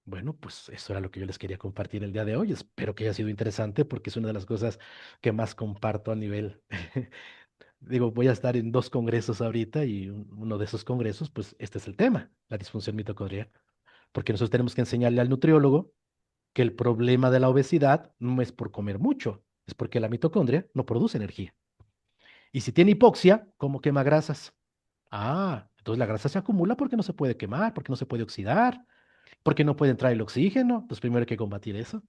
Bueno, pues eso era lo que yo les quería compartir el día de hoy. Espero que haya sido interesante porque es una de las cosas que más comparto a nivel. Digo, voy a estar en dos congresos ahorita y uno de esos congresos, pues este es el tema, la disfunción mitocondrial. Porque nosotros tenemos que enseñarle al nutriólogo que el problema de la obesidad no es por comer mucho, es porque la mitocondria no produce energía. Y si tiene hipoxia, ¿cómo quema grasas? Ah, entonces la grasa se acumula porque no se puede quemar, porque no se puede oxidar, porque no puede entrar el oxígeno. Pues primero hay que combatir eso.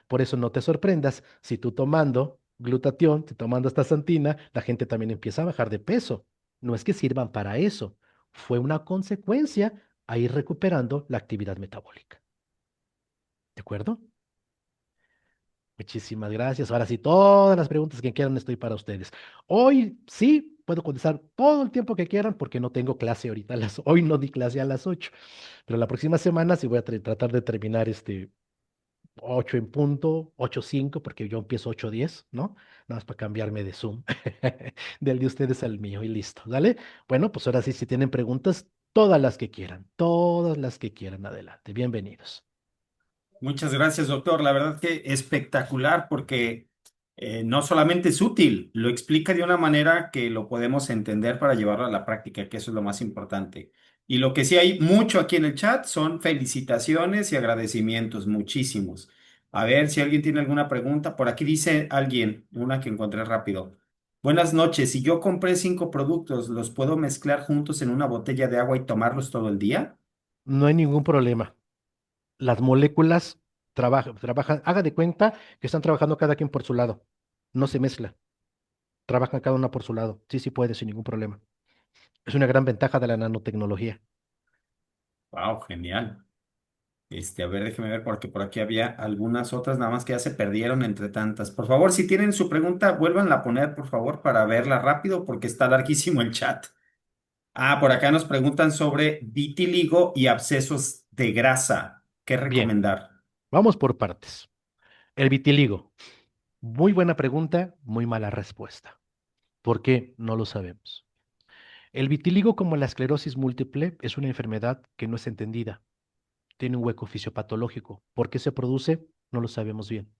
Por eso no te sorprendas si tú tomando glutatión, si tomando astaxantina, la gente también empieza a bajar de peso. No es que sirvan para eso, fue una consecuencia a ir recuperando la actividad metabólica. ¿De acuerdo? Muchísimas gracias. Ahora sí, todas las preguntas que quieran estoy para ustedes. Hoy sí puedo contestar todo el tiempo que quieran porque no tengo clase ahorita hoy no di clase a las 8, pero la próxima semana sí voy a tratar de terminar 8 en punto, 8:05 porque yo empiezo 8:10, ¿no? Nada más para cambiarme de Zoom, del de ustedes al mío y listo, ¿vale? Bueno, pues ahora sí, si tienen preguntas, todas las que quieran, adelante. Bienvenidos. Muchas gracias, doctor. La verdad que espectacular porque no solamente es útil, lo explica de una manera que lo podemos entender para llevarlo a la práctica, que eso es lo más importante. Y lo que sí hay mucho aquí en el chat son felicitaciones y agradecimientos, muchísimos. A ver si alguien tiene alguna pregunta. Por aquí dice alguien, una que encontré rápido. Buenas noches. Si yo compré 5 productos, ¿los puedo mezclar juntos en una botella de agua y tomarlos todo el día? No hay ningún problema. Las moléculas trabajan, haga de cuenta que están trabajando cada quien por su lado. No se mezcla, trabajan cada una por su lado. Sí, sí puede, sin ningún problema. Es una gran ventaja de la nanotecnología. Wow, genial. A ver, déjeme ver porque por aquí había algunas otras, nada más que ya se perdieron entre tantas. Por favor, si tienen su pregunta, vuélvanla a poner, por favor, para verla rápido porque está larguísimo el chat. Ah, por acá nos preguntan sobre vitíligo y abscesos de grasa. ¿Qué Bien, recomendar? vamos por partes. El vitiligo. Muy buena pregunta, muy mala respuesta. ¿Por qué? No lo sabemos. El vitiligo, como la esclerosis múltiple, es una enfermedad que no es entendida. Tiene un hueco fisiopatológico. ¿Por qué se produce? No lo sabemos bien.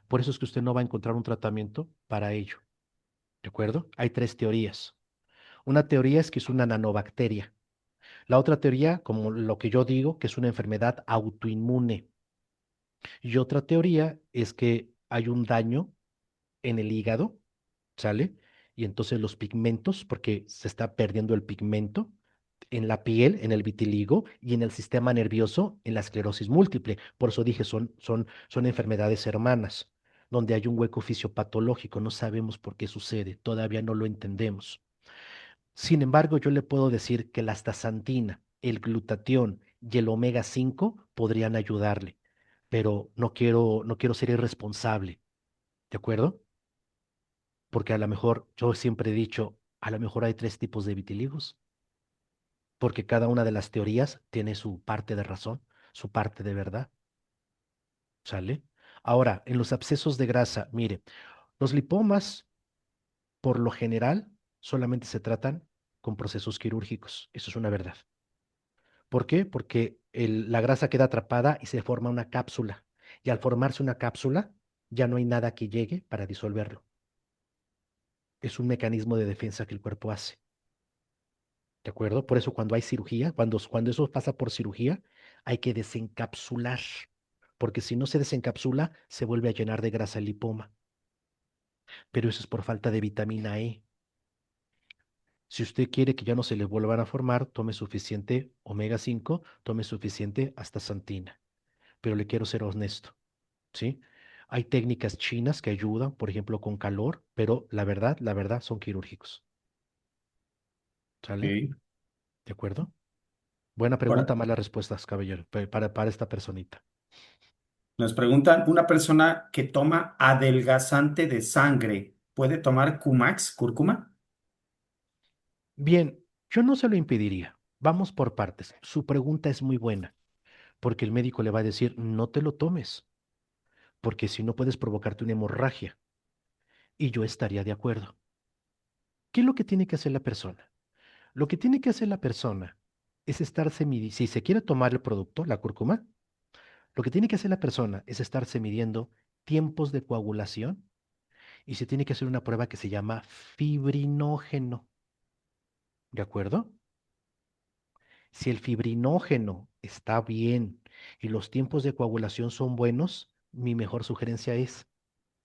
Por eso es que usted no va a encontrar un tratamiento para ello. ¿De acuerdo? Hay tres teorías. Una teoría es que es una nanobacteria. La otra teoría, como lo que yo digo, que es una enfermedad autoinmune. Y otra teoría es que hay un daño en el hígado, ¿sale? Y entonces los pigmentos, porque se está perdiendo el pigmento, en la piel, en el vitiligo y en el sistema nervioso, en la esclerosis múltiple. Por eso dije, son enfermedades hermanas, donde hay un hueco fisiopatológico. No sabemos por qué sucede, todavía no lo entendemos. Sin embargo, yo le puedo decir que la astaxantina, el glutatión y el omega 5 podrían ayudarle, pero no quiero ser irresponsable, ¿de acuerdo? Porque a lo mejor, yo siempre he dicho, a lo mejor hay tres tipos de vitiligos, porque cada una de las teorías tiene su parte de razón, su parte de verdad, ¿sale? Ahora, en los abscesos de grasa, mire, los lipomas, por lo general, solamente se tratan con procesos quirúrgicos. Eso es una verdad. ¿Por qué? Porque la grasa queda atrapada y se forma una cápsula. Y al formarse una cápsula, ya no hay nada que llegue para disolverlo. Es un mecanismo de defensa que el cuerpo hace. ¿De acuerdo? Por eso cuando hay cirugía, cuando eso pasa por cirugía, hay que desencapsular. Porque si no se desencapsula, se vuelve a llenar de grasa el lipoma. Pero eso es por falta de vitamina E. Si usted quiere que ya no se le vuelvan a formar, tome suficiente omega 5, tome suficiente astaxantina. Pero le quiero ser honesto. ¿Sí? Hay técnicas chinas que ayudan, por ejemplo, con calor, pero la verdad, son quirúrgicos. ¿Sale? Ok. ¿De acuerdo? Buena pregunta, Ahora, malas respuestas, caballero, para esta personita. nos preguntan, una persona que toma adelgazante de sangre, ¿puede tomar Cumax, cúrcuma? Bien, yo no se lo impediría. Vamos por partes. Su pregunta es muy buena, porque el médico le va a decir, no te lo tomes, porque si no puedes provocarte una hemorragia. Y yo estaría de acuerdo. ¿Qué es lo que tiene que hacer la persona? Lo que tiene que hacer la persona es estarse midiendo, si se quiere tomar el producto, la cúrcuma, lo que tiene que hacer la persona es estarse midiendo tiempos de coagulación y se tiene que hacer una prueba que se llama fibrinógeno. ¿De acuerdo? Si el fibrinógeno está bien y los tiempos de coagulación son buenos, mi mejor sugerencia es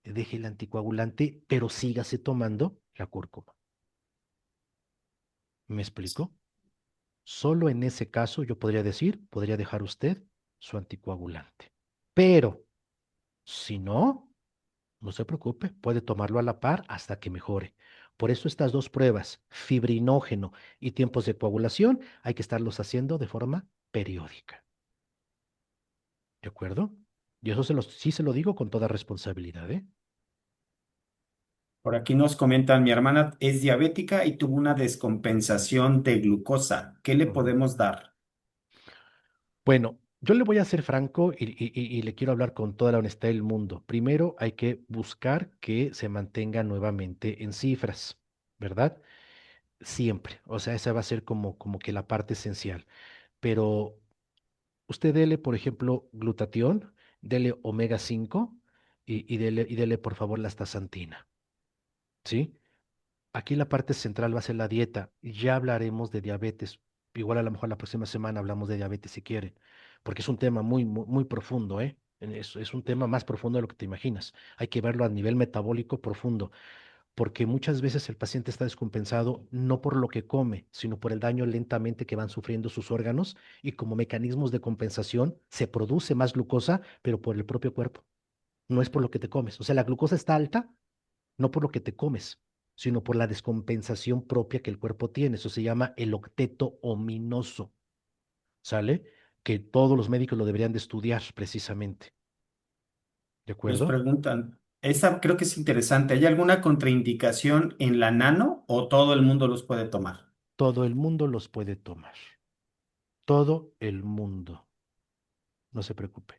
deje el anticoagulante, pero sígase tomando la cúrcuma. ¿Me explico? Solo en ese caso yo podría decir, podría dejar usted su anticoagulante. Pero si no, no se preocupe, puede tomarlo a la par hasta que mejore. Por eso estas dos pruebas, fibrinógeno y tiempos de coagulación, hay que estarlos haciendo de forma periódica. ¿De acuerdo? Y eso sí se lo digo con toda responsabilidad, ¿eh? Por aquí nos comentan, mi hermana es diabética y tuvo una descompensación de glucosa. ¿Qué le Ujú. podemos dar? Bueno, yo le voy a ser franco y le quiero hablar con toda la honestidad del mundo. Primero hay que buscar que se mantenga nuevamente en cifras, ¿verdad? Siempre. O sea, esa va a ser como que la parte esencial. Pero usted dele, por ejemplo, glutatión, dele omega 5 y dele, por favor, la astaxantina, ¿sí? Aquí la parte central va a ser la dieta. Ya hablaremos de diabetes. Igual a lo mejor la próxima semana hablamos de diabetes si quiere, porque es un tema muy, muy, muy profundo, ¿eh? Es un tema más profundo de lo que te imaginas. Hay que verlo a nivel metabólico profundo, porque muchas veces el paciente está descompensado no por lo que come, sino por el daño lentamente que van sufriendo sus órganos y como mecanismos de compensación se produce más glucosa, pero por el propio cuerpo. No es por lo que te comes. O sea, la glucosa está alta no por lo que te comes, sino por la descompensación propia que el cuerpo tiene. Eso se llama el octeto ominoso, ¿sale? Que todos los médicos lo deberían de estudiar precisamente, ¿de Nos acuerdo? preguntan, esa creo que es interesante. ¿Hay alguna contraindicación en la nano o todo el mundo los puede tomar? Todo el mundo los puede tomar, todo el mundo, no se preocupe.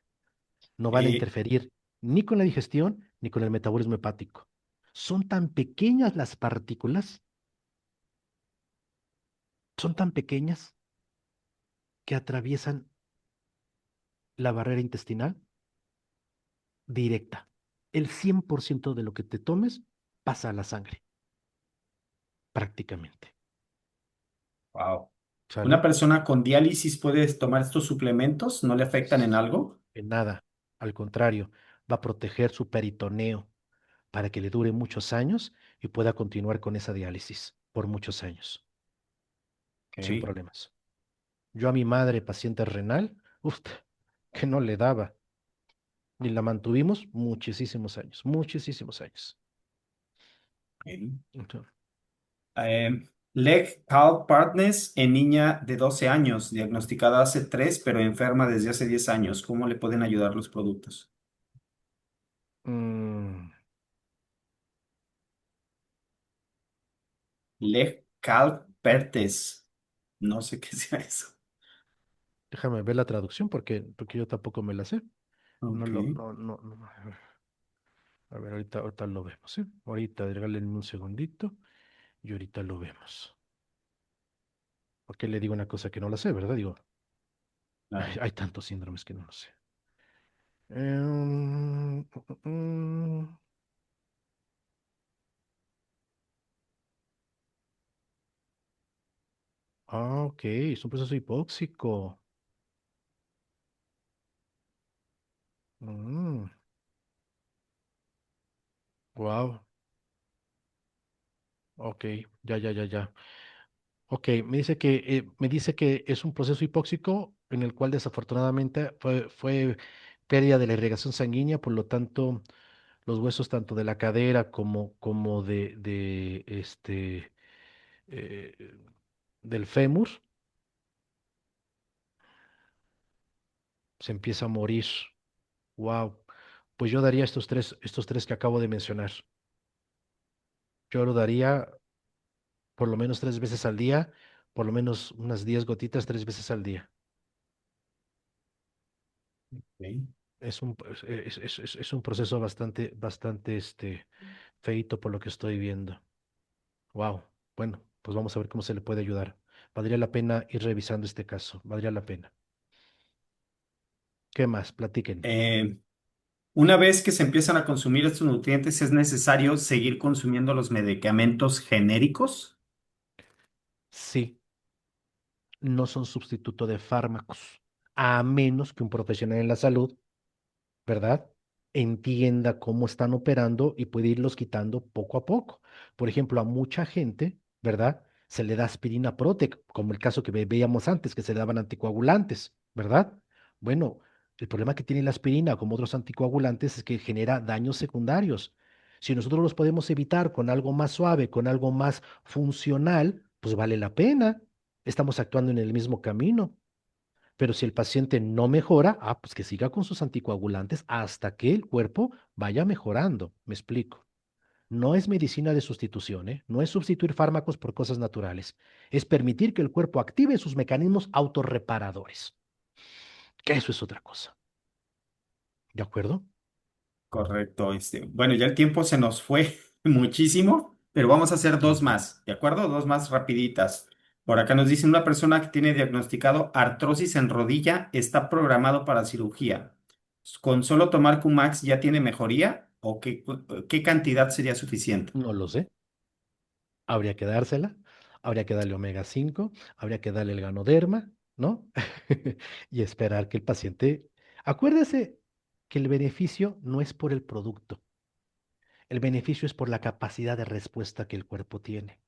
No van a Eh, interferir ni con la digestión ni con el metabolismo hepático. Son tan pequeñas las partículas, son tan pequeñas que atraviesan la barrera intestinal directa. El 100% de lo que te tomes pasa a la sangre, prácticamente. wow. ¿Una ¿Sale? persona con diálisis puede tomar estos suplementos? ¿No le afectan en algo? En nada. Al contrario, va a proteger su peritoneo para que le dure muchos años y pueda continuar con esa diálisis por muchos años. sin Ok. problemas. Yo a mi madre, paciente renal, uf, que no le daba, y la mantuvimos muchísimos años, muchísimos años. Ok. Ujú. Leg Calve Partners en niña de 12 años, diagnosticada hace 3, pero enferma desde hace 10 años. ¿Cómo le pueden ayudar los productos? Mm, Leg Calve Pertes. No sé qué sea eso. déjame ver la traducción porque yo tampoco me la sé. No Ok. lo, no, no, no. A ver, ahorita lo vemos, ¿sí? Ahorita, regálenme un segundito y ahorita lo vemos. Porque le digo una cosa que no la sé, ¿verdad? Digo, Claro. hay tantos síndromes que no lo sé. Em, mm, mm, ok, es un proceso hipóxico. Wow, ok, ya. Ok, me dice que es un proceso hipóxico en el cual desafortunadamente fue pérdida de la irrigación sanguínea, por lo tanto, los huesos tanto de la cadera como eh, del fémur se empieza a morir. Wow. Pues yo daría estos tres que acabo de mencionar. Yo lo daría por lo menos 3 veces al día, por lo menos unas 10 gotitas 3 veces al día. Ok. Es un proceso bastante feíto por lo que estoy viendo. Wow. Bueno, pues vamos a ver cómo se le puede ayudar. Valdría la pena ir revisando este caso. Valdría la pena. ¿Qué más? Platiquen. Eh, una vez que se empiezan a consumir estos nutrientes, ¿es necesario seguir consumiendo los medicamentos genéricos? Sí, no son sustituto de fármacos, a menos que un profesional en la salud, ¿verdad? Entienda cómo están operando y puede irlos quitando poco a poco. Por ejemplo, a mucha gente, ¿verdad? Se le da aspirina Protec, como el caso que veíamos antes, que se le daban anticoagulantes, ¿verdad? Bueno, el problema que tiene la aspirina, como otros anticoagulantes, es que genera daños secundarios. Si nosotros los podemos evitar con algo más suave, con algo más funcional, pues vale la pena. Estamos actuando en el mismo camino. Pero si el paciente no mejora, pues que siga con sus anticoagulantes hasta que el cuerpo vaya mejorando. Me explico. No es medicina de sustitución, ¿eh? No es sustituir fármacos por cosas naturales. Es permitir que el cuerpo active sus mecanismos autorreparadores. Que eso es otra cosa. ¿De acuerdo? Correcto. Bueno, ya el tiempo se nos fue muchísimo, pero vamos a hacer dos Ujú. más, ¿de acuerdo? Dos más rapiditas. Por acá nos dicen una persona que tiene diagnosticado artrosis en rodilla, está programado para cirugía. ¿Con solo tomar Cumax ya tiene mejoría o qué cantidad sería suficiente? No lo sé. Habría que dársela. Habría que darle omega 5. Habría que darle el ganoderma, ¿no? Y esperar que el paciente... Acuérdese que el beneficio no es por el producto. El beneficio es por la capacidad de respuesta que el cuerpo tiene.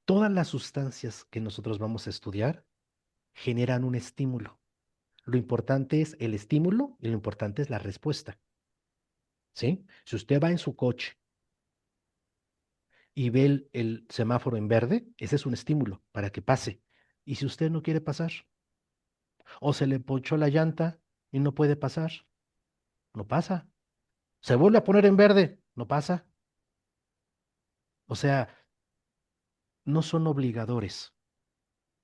Todas las sustancias que nosotros vamos a estudiar generan un estímulo. Lo importante es el estímulo y lo importante es la respuesta, ¿sí? Si usted va en su coche y ve el semáforo en verde, ese es un estímulo para que pase. Y si usted no quiere pasar o se le ponchó la llanta y no puede pasar, no pasa. Se vuelve a poner en verde, no pasa. O sea, no son obligadores.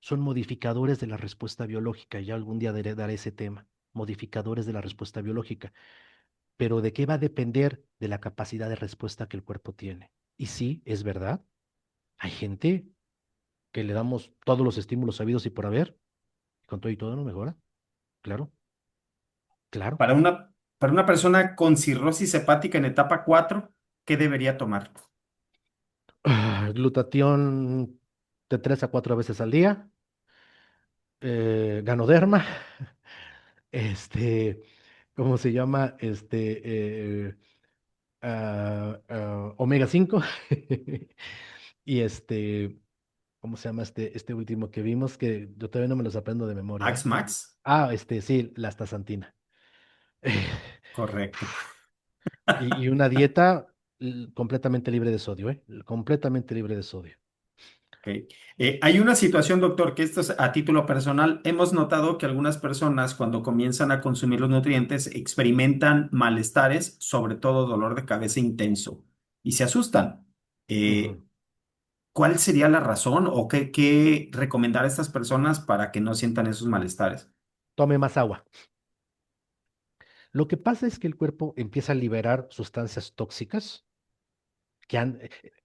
Son modificadores de la respuesta biológica. Ya algún día daré ese tema, modificadores de la respuesta biológica. Pero ¿de qué va a depender? De la capacidad de respuesta que el cuerpo tiene. Y sí, es verdad, hay gente que le damos todos los estímulos sabidos y por haber, y con todo y todo no mejora. Claro, claro. Para una persona con cirrosis hepática en etapa 4, ¿qué debería tomar? Glutatión de 3 a 4 veces al día, ganoderma, este, ¿cómo se llama? Omega 5 y ¿Cómo se llama este último que vimos? Que yo todavía no me los aprendo de memoria, ¿eh? Axe Max, Sí, la astaxantina. correcto. Y una dieta completamente libre de sodio, ¿eh? Completamente libre de sodio. Ok. Hay una situación, doctor, que esto es a título personal. Hemos notado que algunas personas cuando comienzan a consumir los nutrientes experimentan malestares, sobre todo dolor de cabeza intenso, y se asustan. Eh, Ujú. ¿Cuál sería la razón o qué recomendar a estas personas para que no sientan esos malestares? Tome más agua. Lo que pasa es que el cuerpo empieza a liberar sustancias tóxicas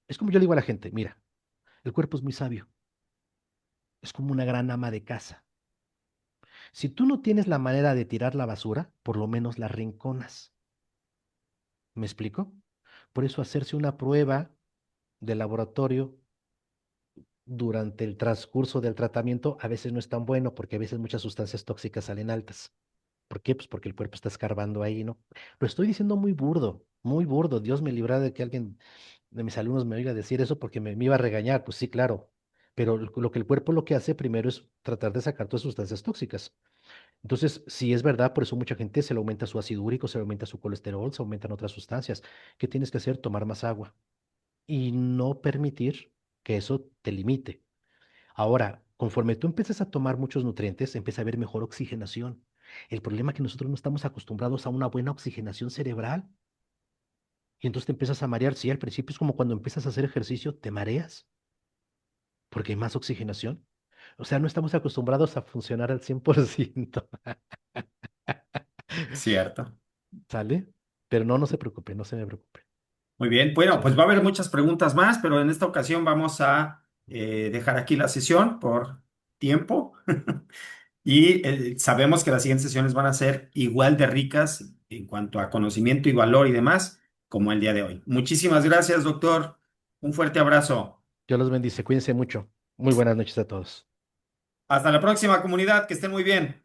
es como yo le digo a la gente, mira, el cuerpo es muy sabio, es como una gran ama de casa. Si tú no tienes la manera de tirar la basura, por lo menos la rinconas. ¿Me explico? Por eso hacerse una prueba de laboratorio durante el transcurso del tratamiento a veces no es tan bueno porque a veces muchas sustancias tóxicas salen altas. ¿Por qué? Pues porque el cuerpo está escarbando ahí, ¿no? Lo estoy diciendo muy burdo, muy burdo. Dios me librara de que alguien de mis alumnos me oiga decir eso porque me iba a regañar. Pues sí, claro. Pero lo que el cuerpo lo que hace primero es tratar de sacar todas sustancias tóxicas. Entonces, sí es verdad, por eso mucha gente se le aumenta su ácido úrico, se le aumenta su colesterol, se aumentan otras sustancias. ¿Qué tienes que hacer? Tomar más agua y no permitir que eso te limite. Ahora, conforme tú empiezas a tomar muchos nutrientes, empieza a haber mejor oxigenación. El problema es que nosotros no estamos acostumbrados a una buena oxigenación cerebral y entonces te empiezas a marear. Sí, al principio es como cuando empiezas a hacer ejercicio, te mareas porque hay más oxigenación. O sea, no estamos acostumbrados a funcionar al 100%. Cierto. ¿Sale? Pero no, no se preocupe, no se me preocupe. Muy bien. Bueno, Sí. pues va a haber muchas preguntas más, pero en esta ocasión vamos a dejar aquí la sesión por tiempo. Y sabemos que las siguientes sesiones van a ser igual de ricas en cuanto a conocimiento y valor y demás, como el día de hoy. Muchísimas gracias, doctor. Un fuerte abrazo. Dios los bendice, cuídense mucho. Muy buenas noches a todos. Hasta la próxima, comunidad. Que estén muy bien.